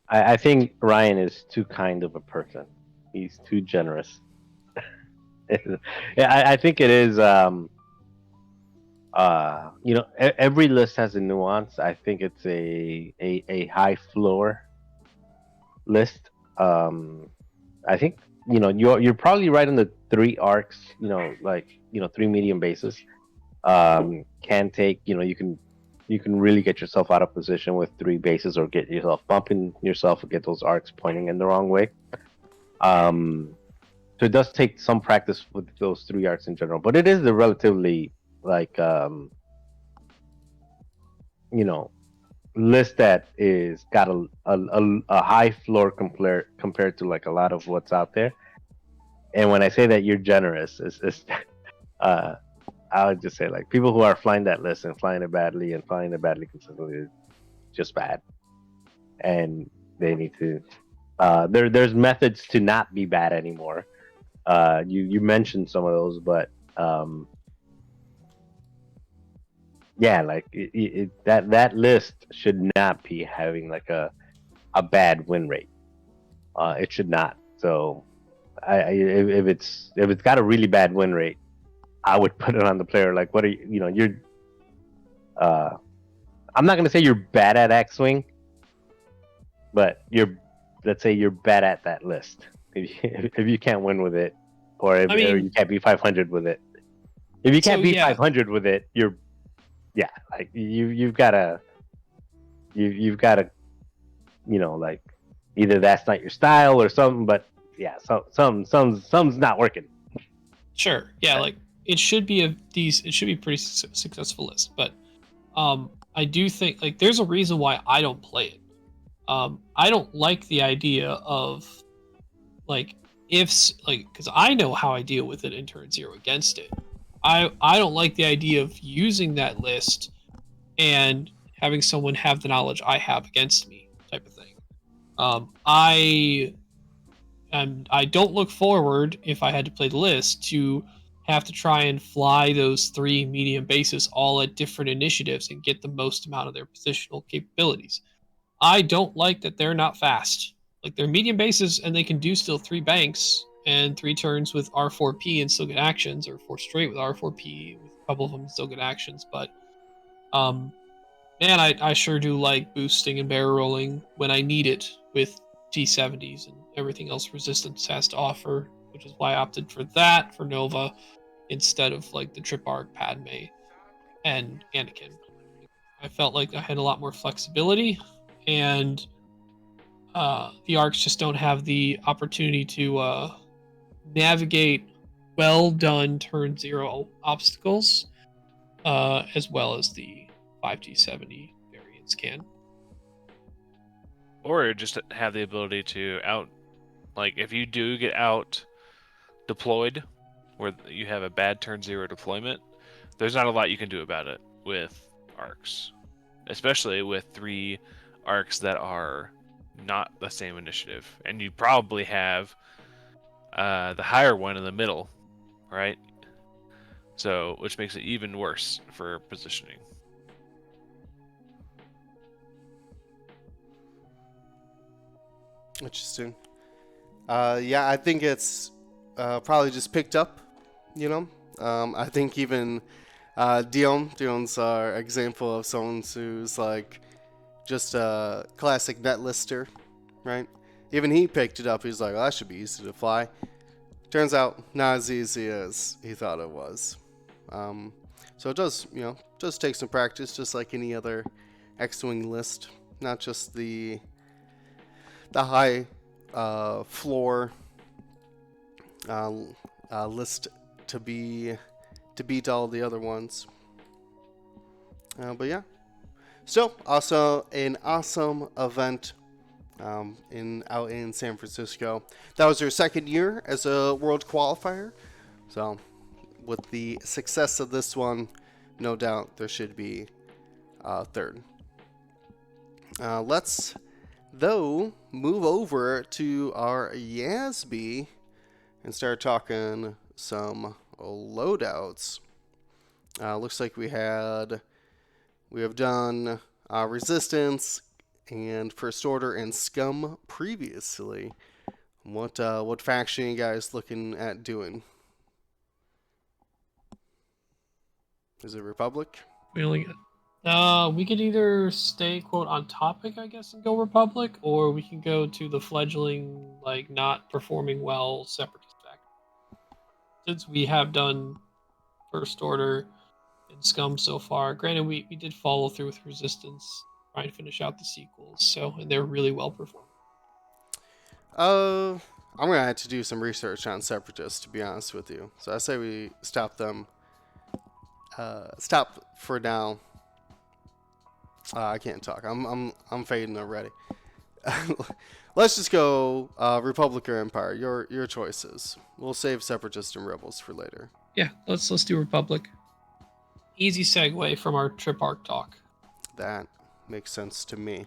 I think Ryan is too kind of a person. He's too generous. Yeah, I think it is. Every list has a nuance. I think it's a high floor list. I think you're probably right on the 3 arcs. 3 medium bases. Can take, you can really get yourself out of position with 3 bases, or get yourself bumping yourself, or get those arcs pointing in the wrong way. So it does take some practice with those 3 arcs in general, but it is the relatively list that is got a high floor compared to like a lot of what's out there. And when I say that you're generous, it's I would just say, like, people who are flying that list and flying it badly consistently is just bad, and they need to. There's methods to not be bad anymore. You mentioned some of those, but yeah, like that list should not be having like a bad win rate. It should not. So if it's got a really bad win rate, I would put it on the player. Like, what are you're I'm not gonna say you're bad at X-Wing, but let's say you're bad at that list. If you can't win with it, or you can't be 500 with it. If you can't be 500 with it, you're yeah, like you've gotta you've gotta, like either that's not your style or something, but yeah, some's not working. Sure. Yeah, like it should be it should be a pretty successful list, but I do think like there's a reason why I don't play it. I don't like the idea of like ifs like because I know how I deal with it in turn zero against it. I don't like the idea of using that list and having someone have the knowledge I have against me type of thing. I don't look forward if I had to play the list to have to try and fly those 3 medium bases all at different initiatives and get the most amount of their positional capabilities. I don't like that they're not fast. Like they're medium bases and they can do still 3 banks and 3 turns with R4P and still get actions, or 4 straight with R4P with a couple of them still get actions. But um, man, I sure do like boosting and barrel rolling when I need it with T70s and everything else Resistance has to offer, which is why I opted for that for Nova instead of like the Trip Arc, Padme, and Anakin. I felt like I had a lot more flexibility, and the arcs just don't have the opportunity to navigate well done turn zero obstacles as well as the 5G70 variants can. Or just have the ability to like if you do get out deployed, where you have a bad turn zero deployment, there's not a lot you can do about it with arcs, especially with 3 arcs that are not the same initiative, and you probably have the higher one in the middle, right? So, which makes it even worse for positioning. Interesting. Yeah, I think it's probably just picked up, you know. I think even Dion's our example of someone who's like just a classic net lister, right? Even he picked it up. He's like, well, that should be easy to fly. Turns out not as easy as he thought it was. So it does, does take some practice, just like any other X-wing list. Not just the high floor list to beat all the other ones. But yeah, still also an awesome event out in San Francisco. That was their second year as a world qualifier. So with the success of this one, no doubt there should be third. Let's though move over to our Yasby and start talking some loadouts. Looks like we have done Resistance and First Order and Scum previously. What faction are you guys looking at doing? Is it Republic? We only we could either stay quote on topic, I guess, and go Republic, or we can go to the fledgling, like not performing well Separatist faction. Since we have done First Order and Scum so far, granted we did follow through with Resistance, trying to finish out the sequels, so and they're really well performed. I'm gonna have to do some research on Separatists, to be honest with you. So I say we stop them. Stop for now. I can't talk. I'm fading already. Let's just go Republic or Empire. Your choices. We'll save Separatists and Rebels for later. Yeah, let's do Republic. Easy segue from our Trip Arc talk. That makes sense to me.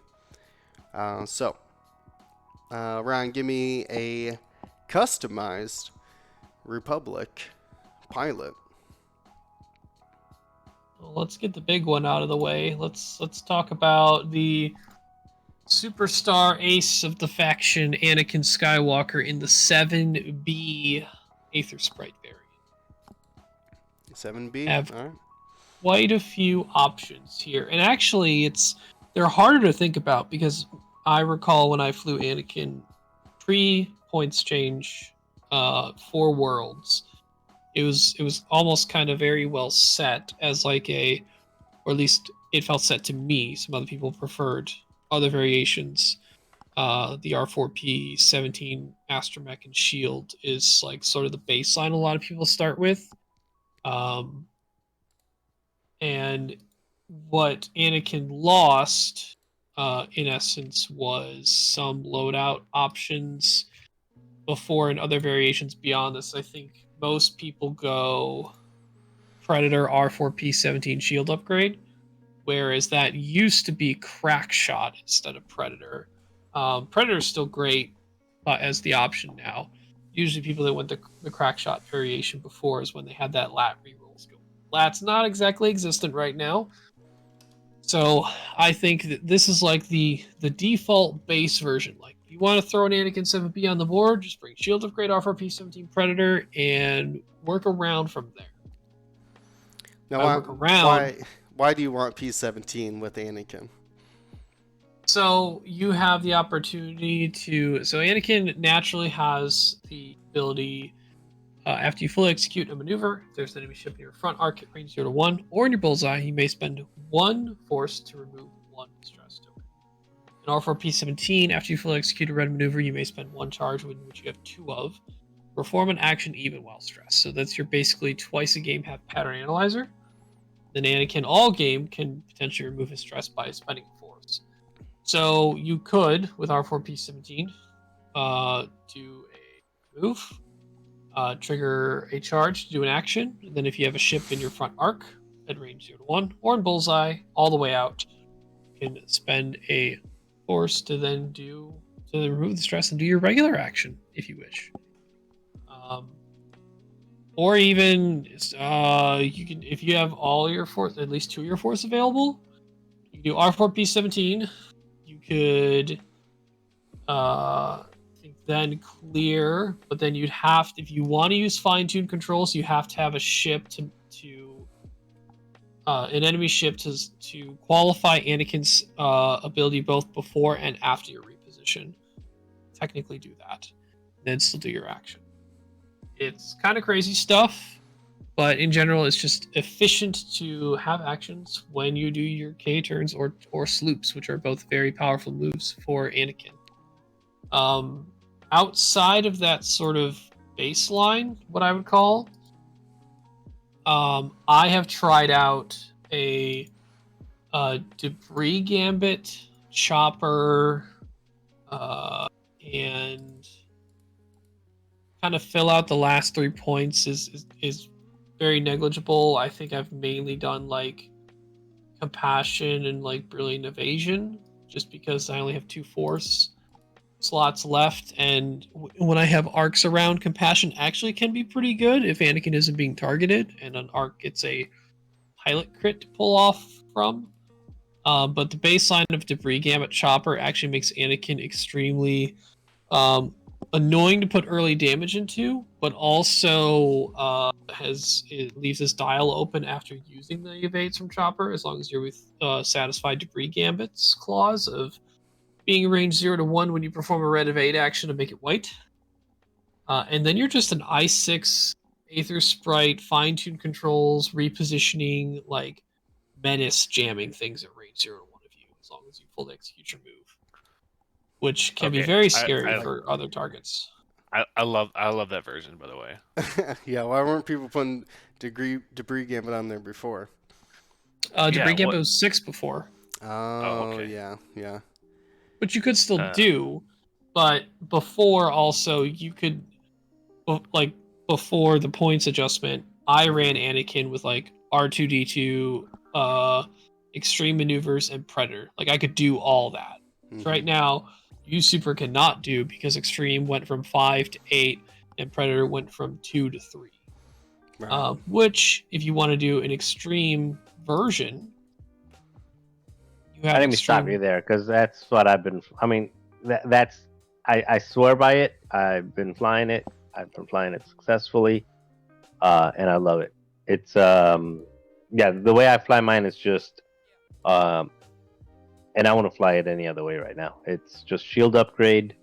So, Ryan, give me a customized Republic pilot. Well, let's get the big one out of the way. Let's talk about the superstar ace of the faction, Anakin Skywalker, in the 7B Aether Sprite variant. 7B? Have All right. quite a few options here. And actually, they're harder to think about because I recall when I flew Anakin pre-points change for Worlds, it was almost kind of very well set as like a or at least it felt set to me. Some other people preferred other variations. The R4P 17 Astromech and Shield is like sort of the baseline a lot of people start with. And what Anakin lost, in essence, was some loadout options before and other variations beyond this. I think most people go Predator R4P 17 Shield upgrade, whereas that used to be Crack Shot instead of Predator. Predator is still great as the option now. Usually, people that went the Crack Shot variation before is when they had that lat reroll skill. Lat's not exactly existent right now, so I think that this is like the default base version. Like, if you want to throw an Anakin 7B on the board, just bring Shield Upgrade R4P 17 Predator and work around from there. Now, I work around. why do you want P17 with Anakin? So you have the opportunity to. So Anakin naturally has the ability, after you fully execute a maneuver, if there's an enemy ship in your front arc at range 0 to 1, or in your bullseye, you may spend 1 force to remove 1 stress token. In R4P17, after you fully execute a red maneuver, you may spend 1 charge, which you have 2 of. Perform an action even while stressed. So that's your basically twice a game have pattern analyzer. Then Anakin all game can potentially remove his stress by spending a force. So you could, with R4P17, do a move, trigger a charge to do an action, and then if you have a ship in your front arc at range 0 to 1, or in bullseye, all the way out, you can spend a force to then remove the stress and do your regular action, if you wish. Or even, you can, if you have all your force, at least 2 of your force available, you can do R4P17. You could, then clear, but then you'd have to, if you want to use fine-tuned controls, you have to have a ship to an enemy ship to qualify Anakin's ability both before and after your reposition. Technically do that, then still do your action. It's kind of crazy stuff, but in general, it's just efficient to have actions when you do your K turns or sloops, which are both very powerful moves for Anakin. Outside of that sort of baseline, what I would call, I have tried out a debris gambit, chopper, and kind of fill out the last 3 points is very negligible. I think I've mainly done like compassion and like brilliant evasion, just because I only have 2 force slots left, and when I have arcs around, compassion actually can be pretty good if Anakin isn't being targeted and an arc gets a pilot crit to pull off from. But the baseline of debris gambit chopper actually makes Anakin extremely annoying to put early damage into, but also it leaves this dial open after using the evades from chopper, as long as you're with satisfied debris gambit's clause of being range 0 to 1 when you perform a red evade action to make it white. And then you're just an I6 Aether Sprite, fine-tuned controls, repositioning, like menace jamming things at range 0 to 1 of you, as long as you fully execute your move, which can be very scary for other targets. I love that version, by the way. Yeah, why weren't people putting debris gambit on there before? Debris gambit was 6 before. Oh, okay. yeah. Which you could still do, but before also you could, like before the points adjustment, I ran Anakin with like R2D2, extreme maneuvers, and Predator. Like I could do all that. Mm-hmm. So right now, you super cannot do, because extreme went from 5 to 8 and Predator went from 2 to 3. Right. Which, if you want to do an extreme version, I didn't stop you there, because that's what I've been. I mean, that's. I swear by it. I've been flying it. I've been flying it successfully, and I love it. It's yeah. The way I fly mine is just, and I want to fly it any other way right now. It's just shield upgrade,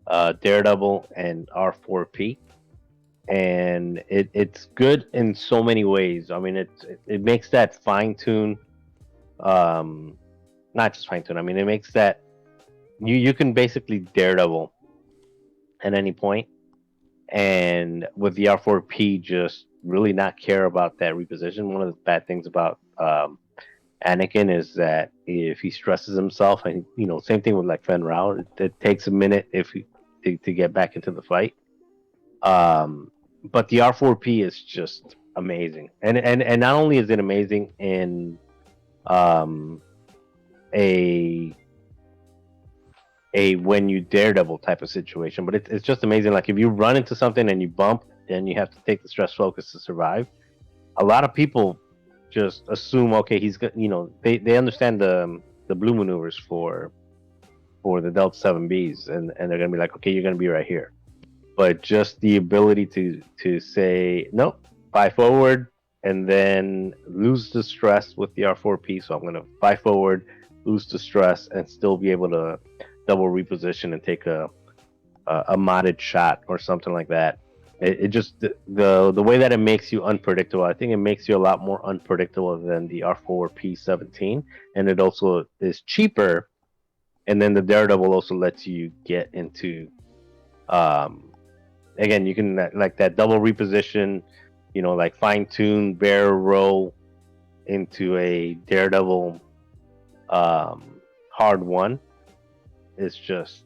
Daredevil, and R4P, and it's good in so many ways. I mean, it makes that fine tune not just fine tune. I mean, it makes that you can basically daredevil at any point, and with the R4P, just really not care about that reposition. One of the bad things about Anakin is that if he stresses himself, and same thing with like Fen Rao, it takes a minute to get back into the fight. But the R4P is just amazing, and not only is it amazing in um, a when you daredevil type of situation, but it's just amazing. Like if you run into something and you bump, then you have to take the stress focus to survive. A lot of people just assume, okay, he's got, they understand the blue maneuvers for the Delta 7Bs, and they're gonna be like, okay, you're gonna be right here. But just the ability to say nope, fly forward, and then lose the stress with the R4P. So I'm gonna fly forward, lose the stress, and still be able to double reposition and take a modded shot or something like that. It just the way that it makes you unpredictable. I think it makes you a lot more unpredictable than the R4P17, and it also is cheaper. And then the Daredevil also lets you get into, again, you can like that double reposition, like fine tune barrel roll into a Daredevil hard one. It's just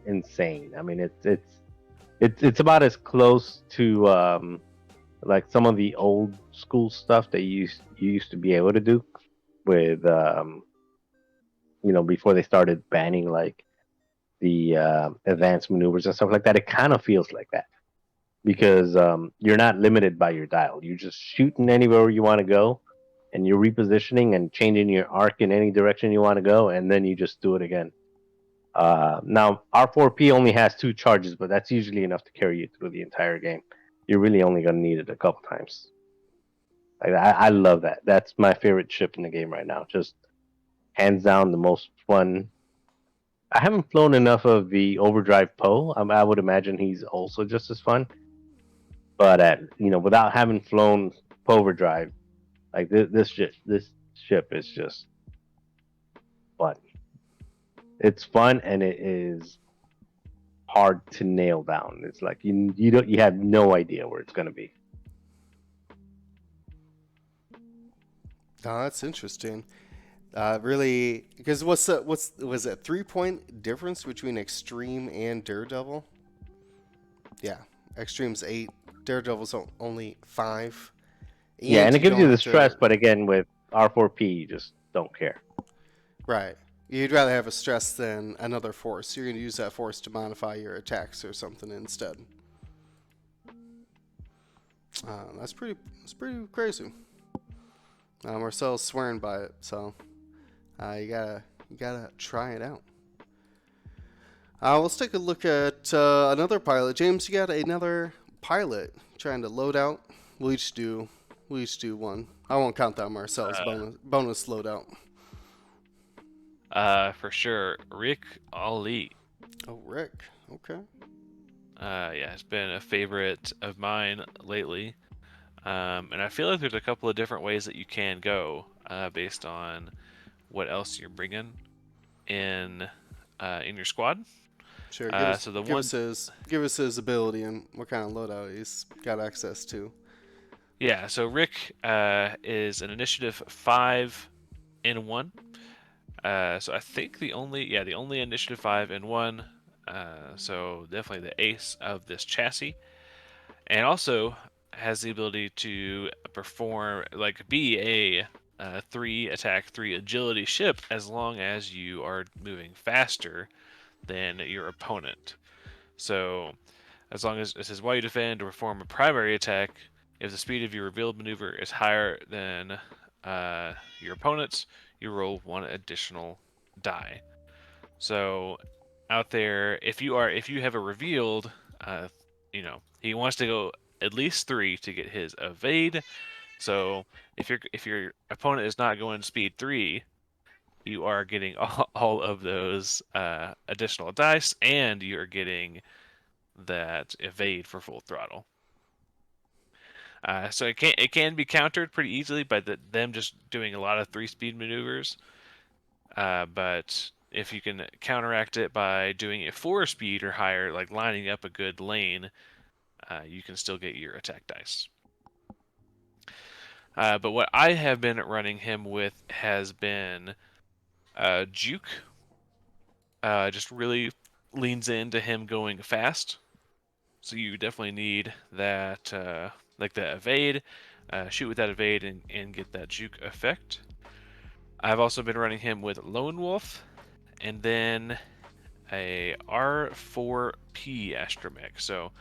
insane. I mean, it's about as close to like some of the old school stuff that you used to be able to do with before they started banning like the advanced maneuvers and stuff like that. It kind of feels like that because you're not limited by your dial. You're just shooting anywhere you want to go, and you're repositioning and changing your arc in any direction you want to go, and then you just do it again. Now, R4P only has 2 charges, but that's usually enough to carry you through the entire game. You're really only going to need it a couple times. Like, I love that. That's my favorite ship in the game right now. Just hands down the most fun. I haven't flown enough of the Overdrive Poe. I would imagine he's also just as fun. But without having flown Poe Overdrive, like this ship is just fun. It's fun and it is hard to nail down. It's like you have no idea where it's going to be. Oh, that's interesting. Really, because was it 3-point difference between Extreme and Daredevil? Yeah, Extreme's 8, Daredevil's only 5. And it you gives don't you the have stress, to, but again, with R4P, you just don't care. right. You'd rather have a stress than another force. You're going to use that force to modify your attacks or something instead. That's pretty crazy. Marcel's swearing by it, so you gotta try it out. Let's take a look at another pilot. James, you got another pilot trying to load out. We'll each do one. I won't count that Marcel's bonus loadout. For sure, Rick Ali. Oh, Rick. Okay. Yeah, it's been a favorite of mine lately. And I feel like there's a couple of different ways that you can go based on what else you're bringing in your squad. Sure. Give us his ability and what kind of loadout he's got access to. Yeah. So Rick is an initiative 5 in 1. So I think the only initiative 5 in 1. So definitely the ace of this chassis, and also has the ability to perform be a 3 attack 3 agility ship as long as you are moving faster than your opponent. So as long as it says while you defend or perform a primary attack, if the speed of your revealed maneuver is higher than your opponent's, you roll 1 additional die. So out there, if you have a revealed, he wants to go at least 3 to get his evade. So if your opponent is not going speed 3, you are getting all of those additional dice, and you're getting that evade for full throttle. So it can be countered pretty easily by them just doing a lot of 3-speed maneuvers. But if you can counteract it by doing it 4-speed or higher, like lining up a good lane, you can still get your attack dice. But what I have been running him with has been Juke. Just really leans into him going fast. So you definitely need that, like the evade, shoot with that evade and get that Juke effect. I've also been running him with Lone Wolf, and then a R4P astromech. So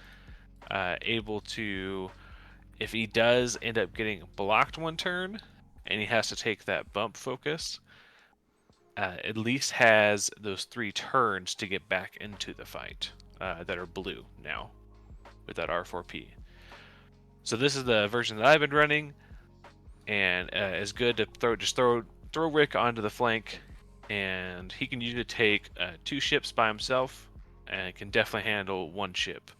able to, if he does end up getting blocked one turn, and he has to take that bump focus, at least has those 3 turns to get back into the fight that are blue now with that R4P. So this is the version that I've been running, and it's good to throw Rick onto the flank, and he can usually take 2 ships by himself, and can definitely handle 1 ship,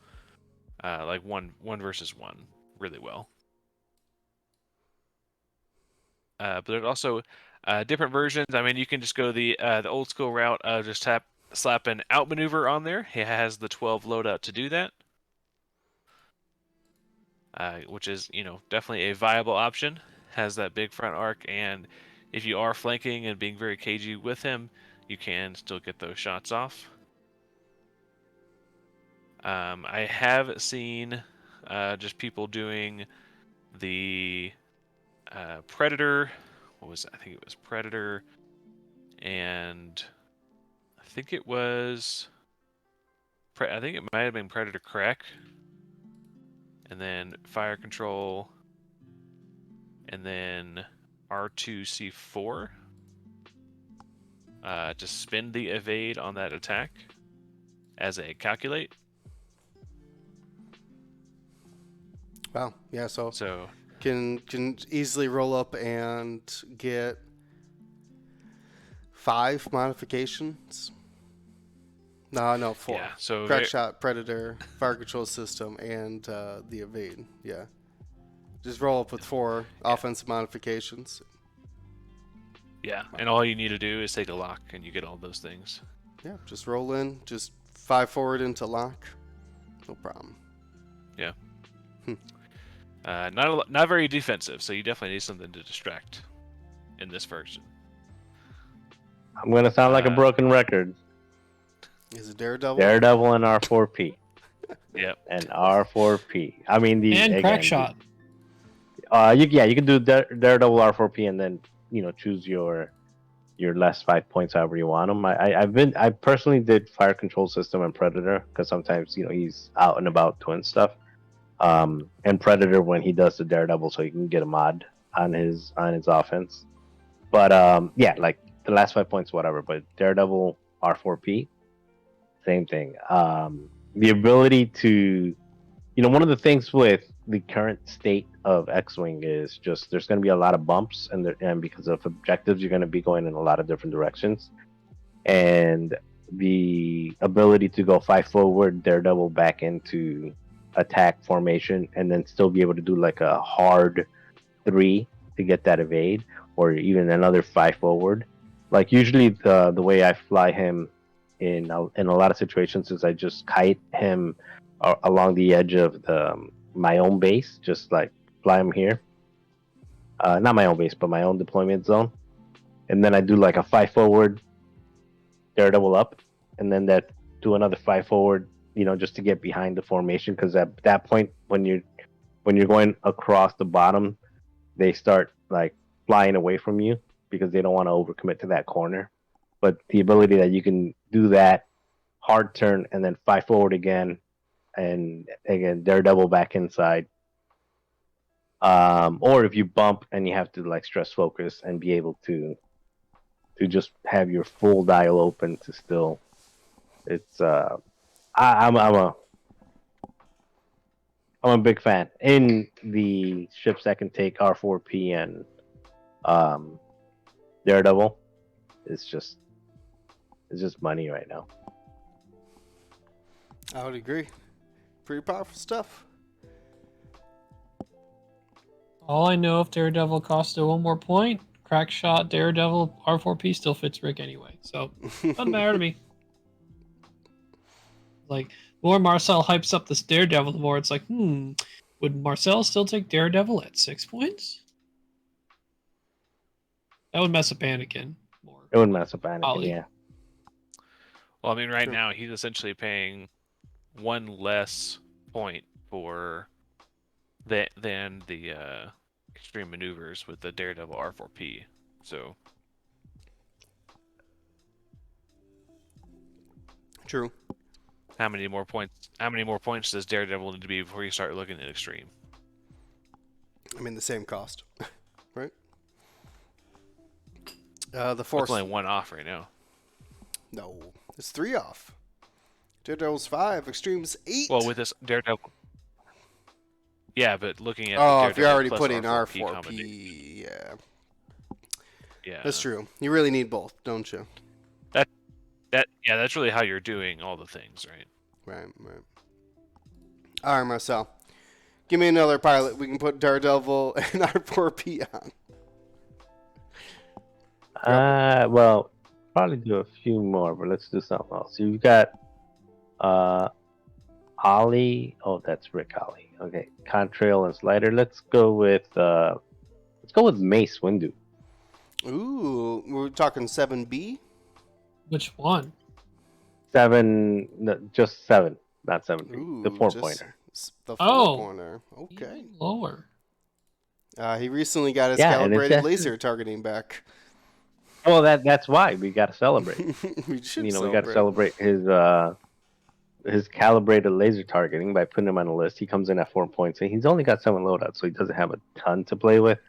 like one versus one, really well. But there's also different versions. I mean, you can just go the old school route of just slap an outmaneuver on there. He has the 12 loadout to do that, which is definitely a viable option. Has that big front arc, and if you are flanking and being very cagey with him, you can still get those shots off. I have seen just people doing the Predator. What was it? I think it was Predator, and I think it was. I think it might have been Predator Crack, and then Fire Control, and then R2C4 to spin the evade on that attack as a calculate. Wow. Yeah. So So can easily roll up and get 5 modifications. No, 4. yeah, so Crack shot, predator, fire control system, and the evade. Yeah. Just roll up with 4 offensive modifications. yeah, and all you need to do is take a lock, and you get all those things. Yeah, just roll in, just 5 forward into lock. No problem. Yeah. Not very defensive, so you definitely need something to distract in this version. I'm gonna sound like a broken record. Is it Daredevil? Daredevil and R4P. Yep. And R4P. I mean And crack shot. You can do Daredevil R4P and then choose your last 5 points however you want them. I personally did Fire Control System and Predator because sometimes he's out and about doing stuff. And Predator when he does the Daredevil, so you can get a mod on his offense. But like the last 5 points, whatever. But Daredevil R4P, same thing. The ability to, one of the things with the current state of X-Wing is just there's going to be a lot of bumps, and because of objectives, you're going to be going in a lot of different directions. And the ability to go 5 forward, Daredevil back into attack formation, and then still be able to do like a hard 3 to get that evade, or even another 5 forward. Like usually the way I fly him in a lot of situations is I just kite him along the edge of my own base, just like fly him here. Not my own base, but my own deployment zone. And then I do like a 5 forward, Daredevil up, and then do another 5 forward, just to get behind the formation. Because at that point, when you're going across the bottom, they start like flying away from you because they don't want to overcommit to that corner. But the ability that you can do that hard turn and then 5 forward again, and again Daredevil back inside. Or if you bump and you have to like stress focus and be able to just have your full dial open to still, it's I'm a big fan in the ships that can take R4P and Daredevil. It's just money right now. I would agree. Pretty powerful stuff. All I know, if Daredevil costed one more point, crack shot Daredevil R4P still fits Rick anyway. So doesn't matter to me. Like, the more Marcel hypes up this Daredevil, the more it's like, would Marcel still take Daredevil at 6 points? That would mess up Anakin more. It would mess up Anakin, Ollie. yeah. Well, I mean, right True. now he's essentially paying one less point for than the extreme maneuvers with the Daredevil R4P. So True. how many more points? How many more points does Daredevil need to be before you start looking at extreme? I mean, the same cost, right? The Well, Force. it's only one off right now. No, it's 3 off. Daredevil's 5, Extreme's 8. Well, with this Daredevil. Yeah, but looking at oh, the if you're Daredevil already plus putting R4P R4P, combination. yeah, Yeah, that's true. You really need both, don't you? that's really how you're doing all the things, right? Right. All right, Marcel. Give me another pilot. We can put Daredevil and R4P on. Well, probably do a few more, but let's do something else. You've got Ollie. Oh, that's Rick Ollie. Okay, Contrail and Slider. Let's go with Mace Windu. Ooh, we're talking 7B? Which one? 7, no, just 7, not 7. Ooh, The 4-pointer. The Oh. 4-pointer. Okay. Even lower. He recently got his Yeah, and it's calibrated just- laser targeting back. Well, that's why we got to celebrate. We should We got to celebrate his calibrated laser targeting by putting him on the list. He comes in at 4 points, and he's only got 7 loadouts, so he doesn't have a ton to play with.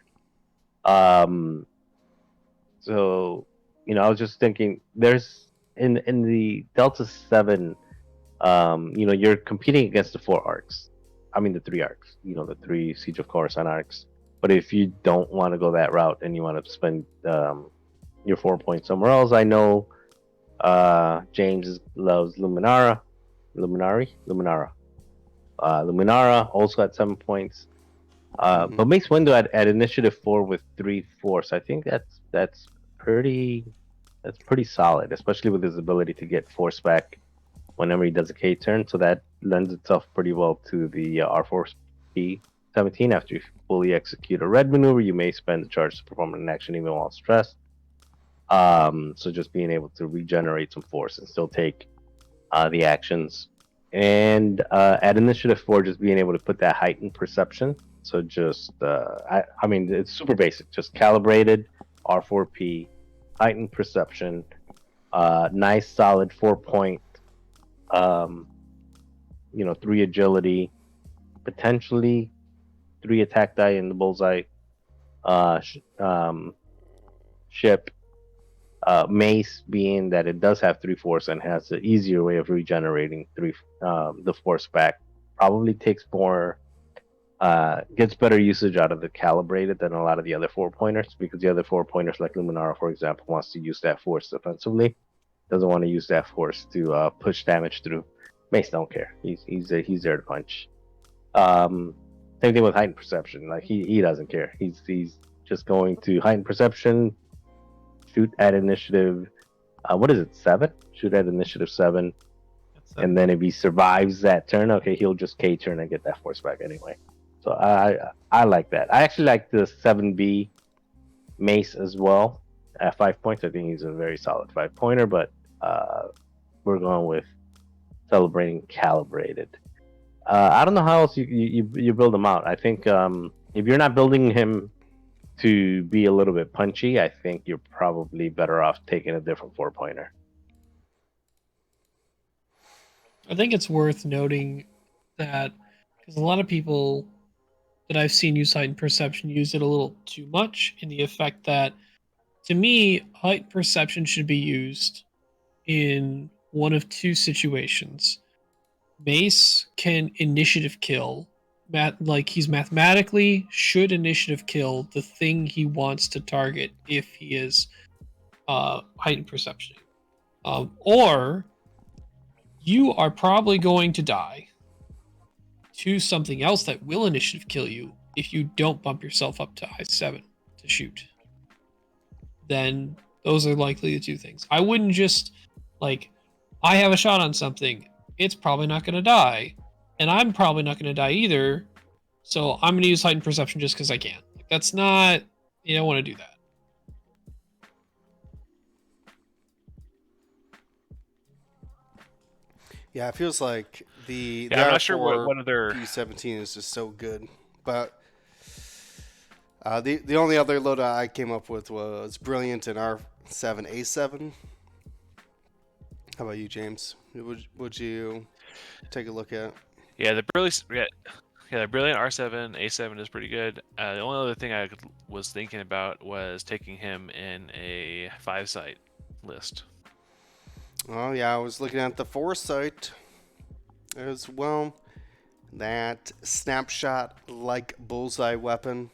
So I was just thinking, there's in the Delta 7, you're competing against the 4 arcs. I mean the 3 arcs. The 3 Siege of Coruscant arcs. But if you don't want to go that route and you want to spend your 4 points somewhere else, I know James loves Luminara. Luminara also at 7 points. But Mace Windu at initiative 4 with 3 force. I think that's pretty solid, especially with his ability to get force back whenever he does a K turn. So that lends itself pretty well to the R4P 17. After you fully execute a red maneuver, you may spend the charge to perform an action even while stressed. So just being able to regenerate some force and still take the actions. And at initiative 4, just being able to put that heightened perception. So just, I mean, it's super basic. Just calibrated R4P, heightened perception, nice solid 4-point, 3 agility, potentially 3 attack die in the bullseye ship. Mace being that it does have 3 force and has an easier way of regenerating the force back, probably takes more, gets better usage out of the calibrated than a lot of the other 4-pointers, because the other 4-pointers like Luminara, for example, wants to use that force defensively, doesn't want to use that force to push damage through. Mace don't care. He's there to punch. Same thing with heightened perception. Like he doesn't care. He's just going to heighten perception, shoot at initiative. What is it? 7? Shoot at initiative 7, and then if he survives that turn, okay, he'll just K turn and get that force back anyway. So I like that. I actually like the 7B Mace as well at 5 points. I think he's a very solid 5-pointer, but we're going with celebrating calibrated. I don't know how else you build him out. I think if you're not building him to be a little bit punchy, I think you're probably better off taking a different 4-pointer. I think it's worth noting that, because a lot of people that I've seen use heightened perception use it a little too much, in the effect that, to me, heightened perception should be used in one of 2 situations. Mace can initiative kill, like he's mathematically should initiative kill the thing he wants to target if he is heightened perception. Or you are probably going to die to something else that will initiative kill you, if you don't bump yourself up to I7 to shoot, then those are likely the two things. I wouldn't just like, I have a shot on something, it's probably not going to die, and I'm probably not going to die either, so I'm going to use heightened perception just because I can. Like, that's not, you don't want to do that. Yeah, it feels like the I'm not sure R4 what other. P17 is just so good. But the only other loadout I came up with was Brilliant and R7A7. How about you, James? Would you take a look at? Yeah, the brilliant. Yeah, the brilliant R7 A7 is pretty good. The only other thing I was thinking about was taking him in a 5-site list. Oh yeah, I was looking at the Foresight as well. That snapshot like bullseye weapon.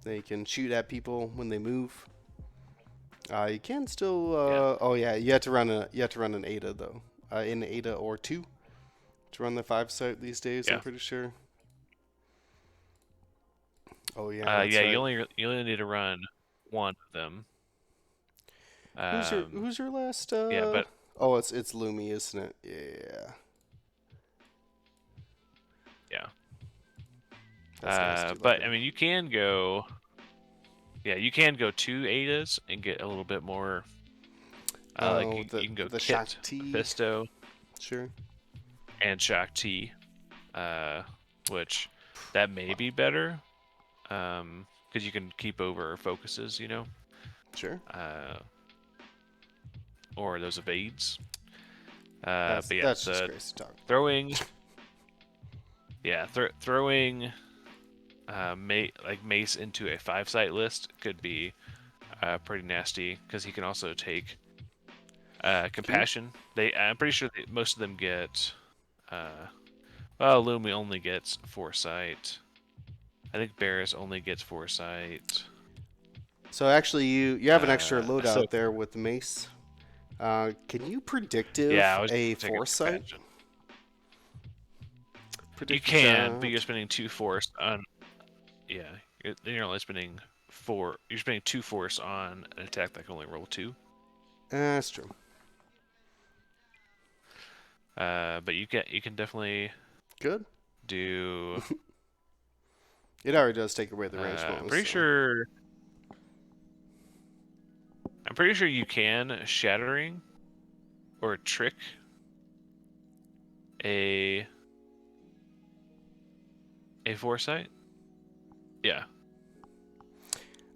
They can shoot at people when they move. You can still. Oh yeah, you have to run an ADA though. In ADA or 2 to run the 5-site these days. Yeah. I'm pretty sure. Oh yeah. Yeah, that's right. you only need to run one of them. Who's your last? Yeah, but Oh, it's Lumi, isn't it? Yeah. yeah. That's nasty But looking. I mean, you can go. Yeah, you can go 2 ADAs and get a little bit more. You can go the Kit, Shakti. Fisto, Sure. and Shakti, which that may be better, because you can keep over focuses, you know, Sure. or those evades. That's but yeah, just the crazy talk. throwing. Yeah, throwing Mace into a 5-site list could be pretty nasty because he can also take Compassion. I'm pretty sure most of them get. Lumi only gets Foresight. I think Barris only gets Foresight. So actually, you have an extra loadout so- there with Mace. Can you predictive Yeah, I was a taking Foresight? Compassion. You Predict can, but you're spending 2 force on. Yeah, you're only spending 4. You're spending 2 force on an attack that can only roll 2. That's true. But you can definitely Good. do. It already does take away the range bonus. I'm pretty sure you can shattering or trick a Foresight. Yeah.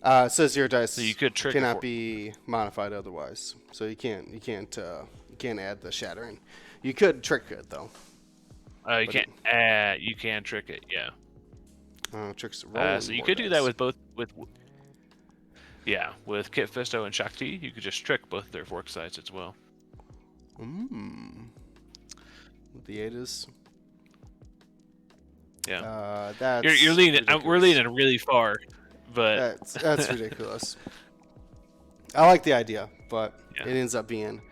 It says your dice So you could trick cannot be modified otherwise. So you can't add the shattering. You could trick it though. You can't. You can trick it. Yeah. Tricks rolling. So you more could do dice. that with both with Kit Fisto and Shakti. You could just trick both their Foresights as well. With the Adas. Yeah. That's You're leaning. ridiculous. We're leaning really far, but That's ridiculous. I like the idea, but Yeah. it ends up being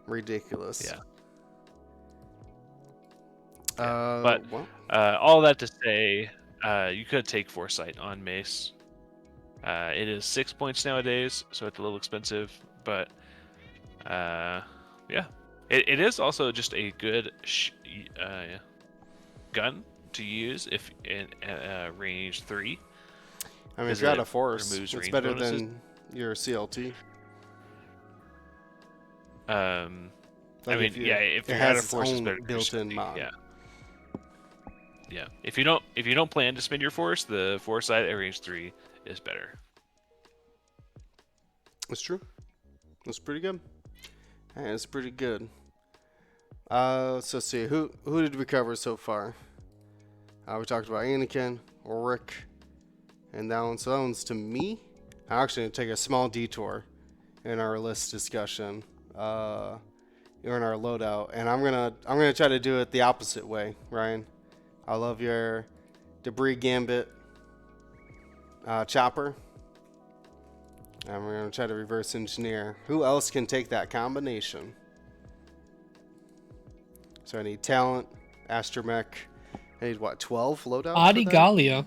ridiculous. Yeah. Well, all that to say, you could take Foresight on Mace. It is 6 points nowadays, so it's a little expensive, but yeah, it is also just a good gun to use if in range 3. I mean, if Is you're out it of force, removes it's range better bonuses? than your CLT. I Like mean, if it you're has out of its force, it's own better than your built-in CLT, mod. Yeah. If you don't plan to spend your force, the Foresight at range 3 is better. That's true. That's pretty good. Yeah, it's pretty good. So let's see. Who did we cover so far? We talked about Anakin, Rick, and that one. So that one's to me. I'm actually going to take a small detour in our list discussion. In our loadout, and I'm gonna try to do it the opposite way, Ryan. I love your debris gambit chopper. And we're gonna try to reverse engineer. Who else can take that combination? So I need talent, astromech. I need what, 12 loadout? Adigalia.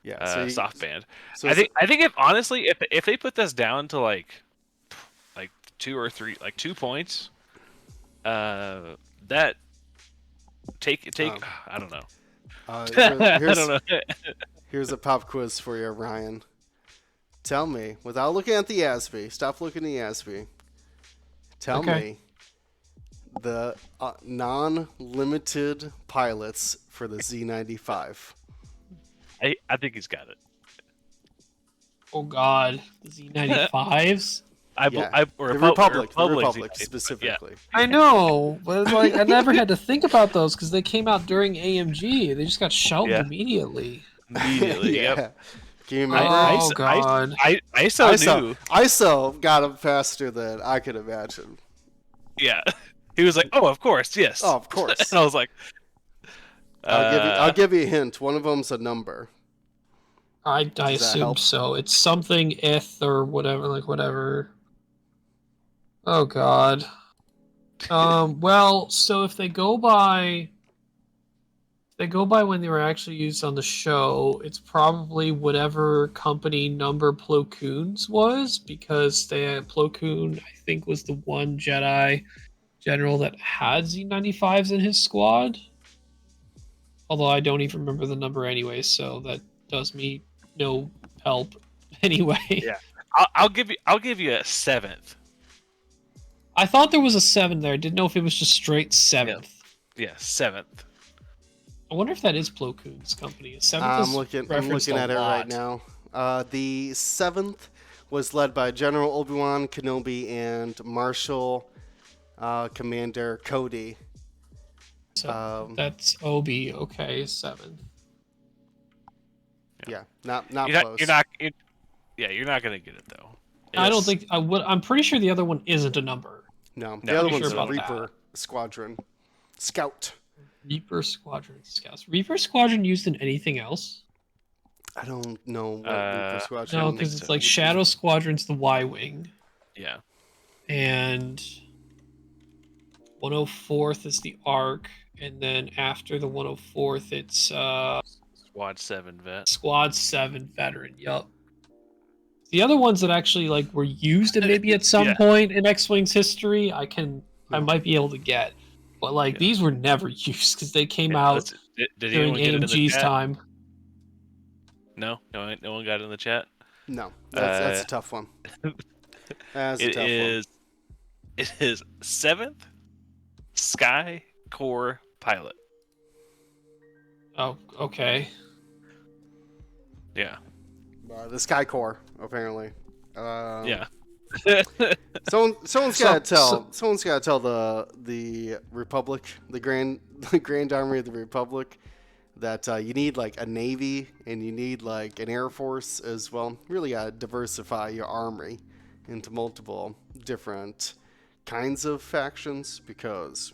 Yeah. So soft band. So I think if honestly, if they put this down to like 2 or 3, like 2 points, that take um, I don't know. I here's don't know. here's a pop quiz for you, Ryan. Tell me, without looking at the ASB, stop looking at the ASB. Tell Okay. me the non-limited pilots for the Z95. I think he's got it. Oh God, the Z95s. Yeah, Or the Republic Republic yeah. specifically. I know, but like I never had to think about those because they came out during AMG. They just got shelved Yeah. immediately. Immediately. Yeah. Yep. Can you remember? Oh God. I so knew. ISO got him faster than I could imagine. Yeah. He was like, "Oh, of course, yes." Oh, of course. And I was like, I'll give you a hint. One of them's a number. I that assume help? so. It's something ith or whatever, like whatever. Oh God. Well, so if they go by when they were actually used on the show, it's probably whatever company number Plo Koon's was, because Plo Koon, I think, was the one Jedi general that had Z95s in his squad. Although I don't even remember the number anyway, so that does me no help anyway. Yeah. I'll give you a 7th. I thought there was a 7 there. I didn't know if it was just straight 7th. Yeah, 7th. I wonder if that is Plo Koon's company. 7th I'm is looking referenced at a it lot. right now. The 7th was led by General Obi-Wan Kenobi and Marshal Commander Cody. So that's Obi. Okay, 7th. Yeah, not You're close. you're not gonna get it though. I don't think I would. I'm pretty sure the other one isn't a number. No, No, the other pretty one's sure a about Reaper Squadron. Scout. Reaper Squadron Scouts. Reaper Squadron used in anything else? I don't know what Reaper I Squadron. No, don't because think it's so. like Shadow Squadron's the Y-wing, Yeah. and 104th is the Arc, and then after the 104th, it's Squad 7 vet. Squad 7 Veteran. Yup. The other ones that actually like were used and maybe at some Yeah. point in X-Wing's history, I No. might be able to get, but like Yeah. these were never used because they came Yeah, out did during anyone get it in the AMG's chat? time. No one got it in the chat. No, that's a tough one. That's a tough one. It is 7th Sky Corps pilot. Oh, okay. Yeah. The Sky Corps, apparently. Yeah. Someone's got to tell the Republic, the Grand Army of the Republic, that you need like a navy and you need like an air force as well. Really got to diversify your army into multiple different kinds of factions, because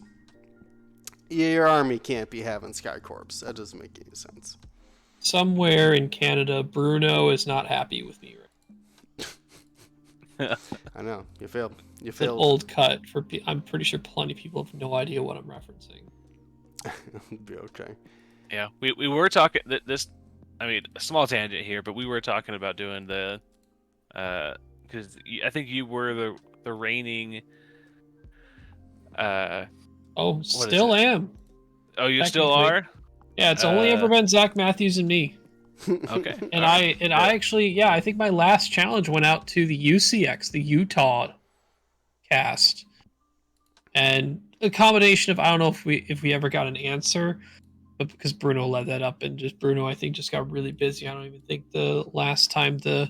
your army can't be having Sky Corps. That doesn't make any sense. Somewhere in Canada, Bruno is not happy with me. I know you failed. You It's an failed. old cut for. I'm pretty sure plenty of people have no idea what I'm referencing. It'll be okay. Yeah. We were talking this. I mean, a small tangent here, but we were talking about doing the, because I think you were the reigning. Oh, is still it? am. Oh, you still Technically. are? Yeah, it's only ever been Zach Matthews and me. Okay. And All I right. I actually, yeah, I think my last challenge went out to the UCX, the Utah cast. And a combination of, I don't know if we ever got an answer, but because Bruno led that up, and just Bruno I think just got really busy. I don't even think the last time the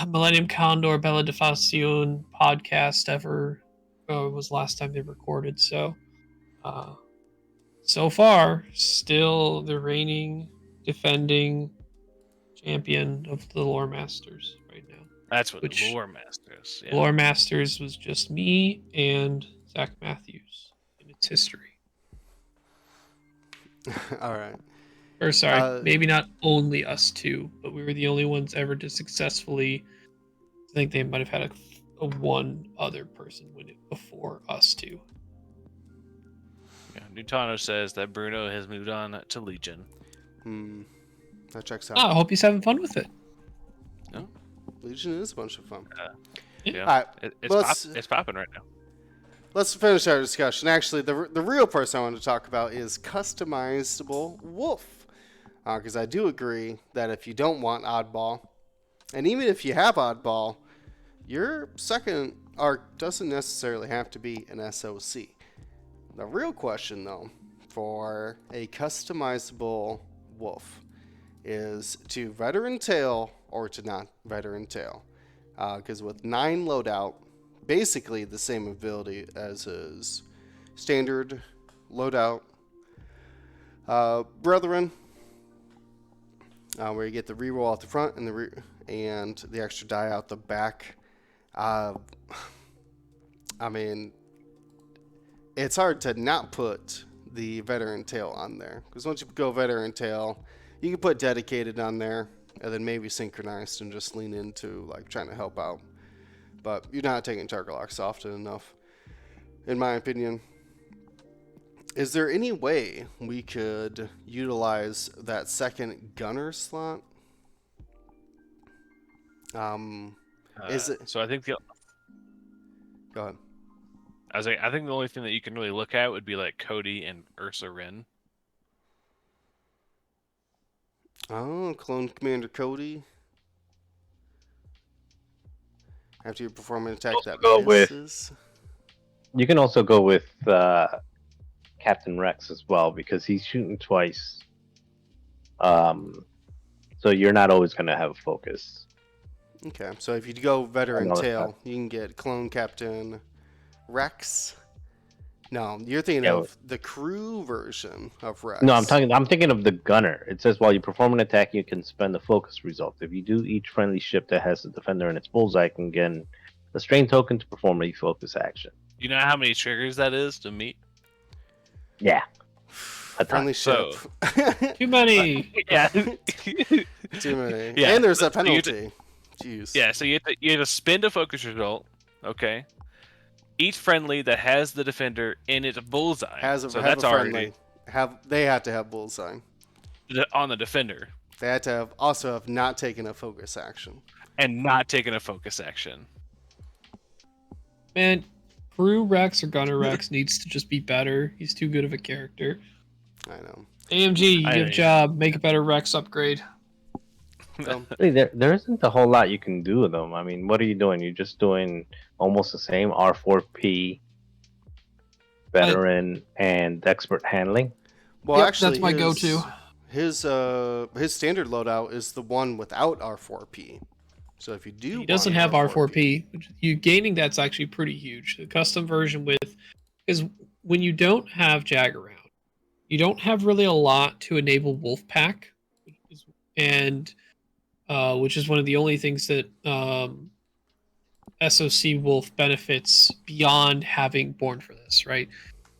Millennium Condor Bella Defacion podcast ever was last time they recorded. So so far, still the reigning, defending champion of the Lore Masters right now. That's what Which- Lore Masters. Yeah. Lore Masters was just me and Zach Matthews in its history. All right. Or sorry, maybe not only us two, but we were the only ones ever to successfully. I think they might have had a one other person win it before us two. Yeah. Nutano says that Bruno has moved on to Legion. That checks Oh, I out. hope he's having fun with it. No? Legion is a bunch of fun. Yeah. All right, It's popping right now. let's finish our discussion. Actually, the real person I want to talk about is customizable wolf. Because I do agree that if you don't want oddball, and even if you have oddball, your second arc doesn't necessarily have to be an SOC. The real question, though, for a customizable wolf is to veteran tail or to not veteran tail. Because with 9 loadout, basically the same ability as his standard loadout, Brethren, where you get the reroll out the front and the extra die out the back. I mean, it's hard to not put the veteran tail on there, because once you go veteran tail, you can put dedicated on there and then maybe synchronized and just lean into like trying to help out. But you're not taking target locks often enough, in my opinion. Is there any way we could utilize that second gunner slot? Is it? So I think Go ahead. I think the only thing that you can really look at would be like Cody and Ursa Rin. Oh, Clone Commander Cody. After you perform an attack that go with- misses. You can also go with Captain Rex as well, because he's shooting twice. So you're not always going to have focus. Okay, so if you go veteran Another tail, you can get Clone Captain Rex. No, you're thinking Yeah, of the crew version of Rex. No, I'm thinking of the gunner. It says while you perform an attack, you can spend the focus result. If you do, each friendly ship that has a defender in its bullseye can gain a strain token to perform a focus action. You know how many triggers that is to meet? Yeah. A ton. Friendly ship. Too many. Yeah. Too many. Yeah, And there's a so you have to- penalty. Jeez. Yeah, so you have to spend a focus result, okay? Each friendly that has the defender in its bullseye. Has a, so have that's a friendly. already They have to have bullseye. on the defender They had to have not taken a focus action. and not taking a focus action. Man, Crew Rex or Gunner Rex needs to just be better. He's too good of a character. I know. AMG, you I give know. job, make a better Rex upgrade. So, Really, there isn't a whole lot you can do with them. I mean, what are you doing? You're just doing almost the same R4P, veteran, and expert handling. well, Yep, actually, that's my go-to. His standard loadout is the one without R4P. So if you do, He doesn't want have R4P. Which you gaining that's actually pretty huge. The custom version with is when you don't have Jag around, you don't have really a lot to enable Wolfpack, and which is one of the only things that SOC Wolf benefits beyond having Born for This, right?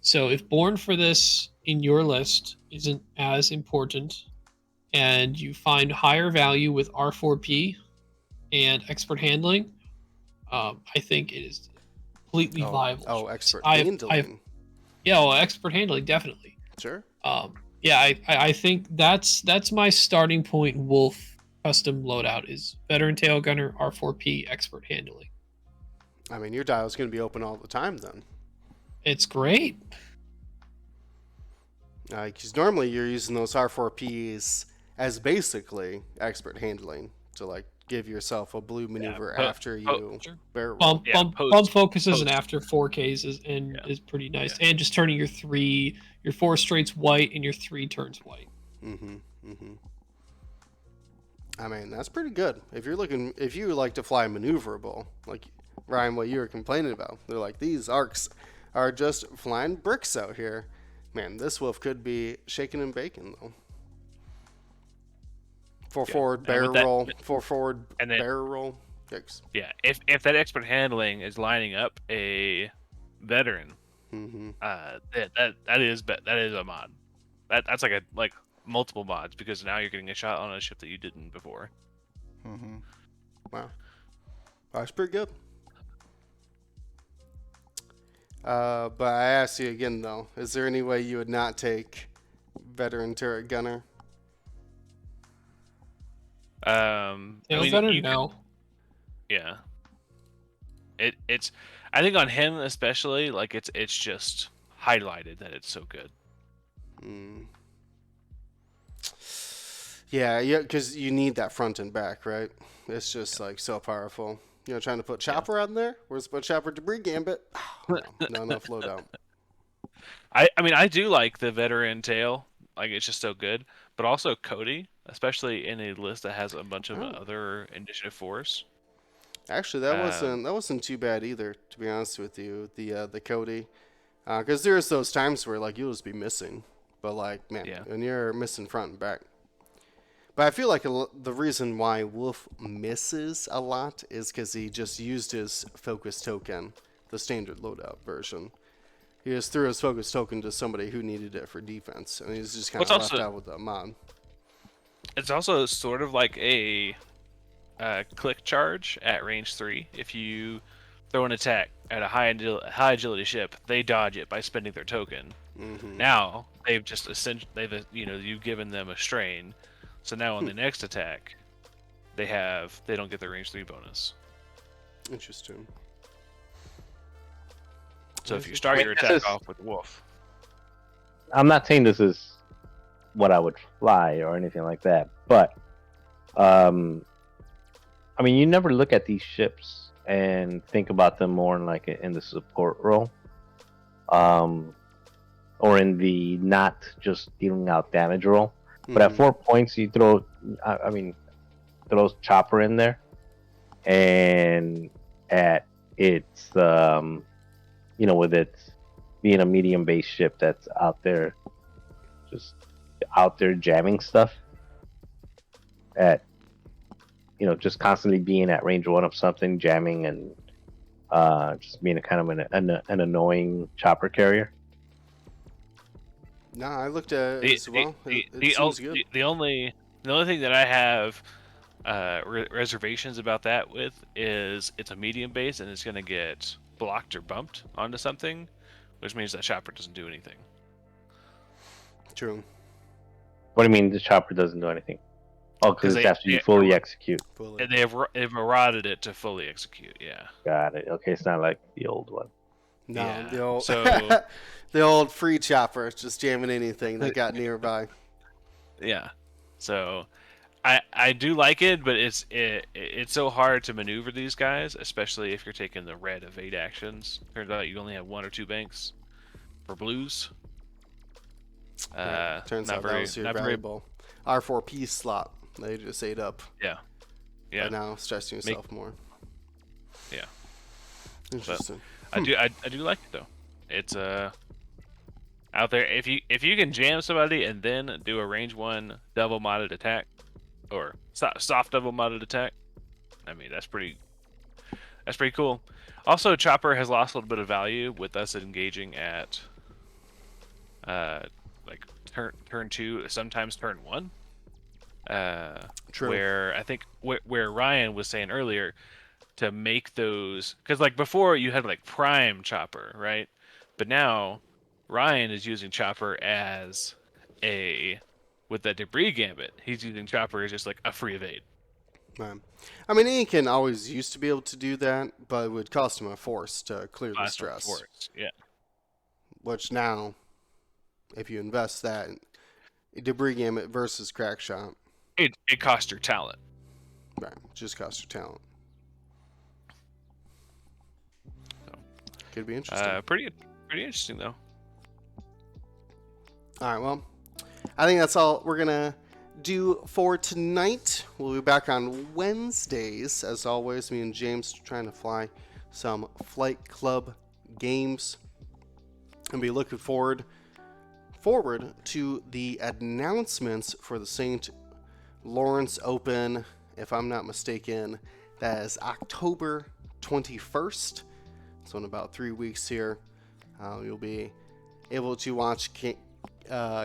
So if Born for This in your list isn't as important, and you find higher value with R4P and expert handling, I think it is completely viable. Oh, expert I've- handling. Yeah, well, expert handling definitely. Sure. Yeah, I think that's my starting point. Wolf custom loadout is veteran tail gunner, R4P, expert handling. I mean, your dial's going to be open all the time then. It's great. Because normally you're using those R4Ps as basically expert handling to like give yourself a blue maneuver after you Sure. barrel roll. Bump focuses and post. after 4Ks is pretty nice, and just turning your 4 straights white and your 3 turns white. I mean, that's pretty good. If you like to fly maneuverable, like Ryan, what you were complaining about, they're like, these arcs are just flying bricks out here. Man, this wolf could be shaking and baking though. Forward And barrel with that- roll, forward and then- barrel roll. Yikes. Yeah, if that expert handling is lining up a veteran, that is a mod. That's like multiple mods, because now you're getting a shot on a ship that you didn't before. Wow. That's pretty good. But I ask you again though, is there any way you would not take veteran turret gunner? Tail I mean, gunner? you No. yeah. It's I think on him especially, like it's just highlighted that it's so good. Mm. Yeah, because you need that front and back, right? It's just like so powerful. You know, trying to put Chopper on there. Where's put Chopper debris gambit? Oh, no, not enough loadout. I mean I do like the veteran tail, like it's just so good. But also Cody, especially in a list that has a bunch of Oh, other initiative fours. actually, Um, that wasn't too bad either. To be honest with you, the Cody, because there's those times where like you'll just be missing, but like man, yeah. when you're missing front and back. But I feel like the reason why Wolf misses a lot is because he just used his focus token, the standard loadout version. He just threw his focus token to somebody who needed it for defense, and he's just kind What's of left also out with the mod. it's also sort of like a click charge at range 3. If you throw an attack at a high agility ship, they dodge it by spending their token. Mm-hmm. Now they've just you've given them a strain, so now on the next attack, they don't get their range 3 bonus. Interesting. So if you start your this attack is- off with Wolf, I'm not saying this is what I would fly or anything like that, but I mean, you never look at these ships and think about them more in like in the support role, or in the not just dealing out damage role. But at Mhm. 4 points, you throw, I mean, throws Chopper in there, and at its, with it being a medium base ship that's out there, just out there jamming stuff at, just constantly being at range 1 of something, jamming, and just being a kind of an annoying chopper carrier. No, I looked at it the as well. the, It the, seems good. the only thing that I have reservations about that with is it's a medium base and it's going to get blocked or bumped onto something, which means that chopper doesn't do anything. True. What do you mean the chopper doesn't do anything? Oh, because it's after you they fully execute. Fully. they've eroded it to fully execute. Yeah. Got it. Okay, it's not like the old one. No, Yeah, the old so- the old free chopper, just jamming anything that got nearby. Yeah. So I do like it, but it's so hard to maneuver these guys, especially if you're taking the red evade actions. Turns out you only have 1 or 2 banks for blues. Right. Turns not out very, that was your not very, valuable R4P slot. They just ate up. yeah, yeah, But now stressing yourself more. yeah. Interesting. I do like it though. It's out there. If you can jam somebody and then do a range 1 double modded attack, or soft double modded attack, I mean that's pretty cool. Also, Chopper has lost a little bit of value with us engaging at like turn 2, sometimes turn 1. True. Where I think where Ryan was saying earlier, to make those, because like before you had like prime Chopper, right? But now Ryan is using Chopper as with that debris gambit, he's using Chopper as just like a free evade. Right. I mean, he can always used to be able to do that, but it would cost him a force to clear the Class of stress. force, yeah. Which now, if you invest that in debris gambit versus crack shot, It costs your talent. right, just cost your talent. So, Could be interesting. pretty interesting though. All right, well, I think that's all we're going to do for tonight. We'll be back on Wednesdays. As always, me and James are trying to fly some Flight Club games and be looking forward to the announcements for the St. Lawrence Open. If I'm not mistaken, that is October 21st. So in about 3 weeks here, you'll be able to watch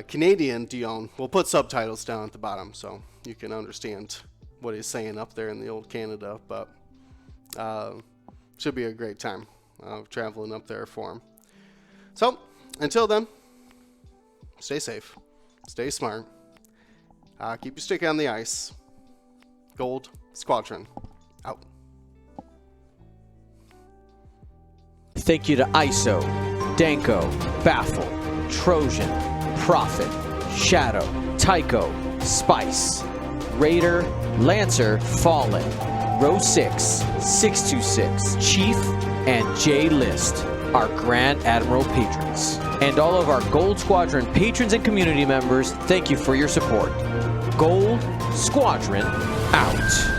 Canadian Dion. We'll put subtitles down at the bottom so you can understand what he's saying up there in the old Canada, but should be a great time traveling up there for him. So until then, stay safe, stay smart, keep your stick on the ice, Gold Squadron. Out. Thank you to ISO, Danko, Baffle, Trojan, Prophet, Shadow, Tycho, Spice, Raider, Lancer, Fallen, Row 6, 626, Chief, and J List, our Grand Admiral patrons. And all of our Gold Squadron patrons and community members, thank you for your support. Gold Squadron out.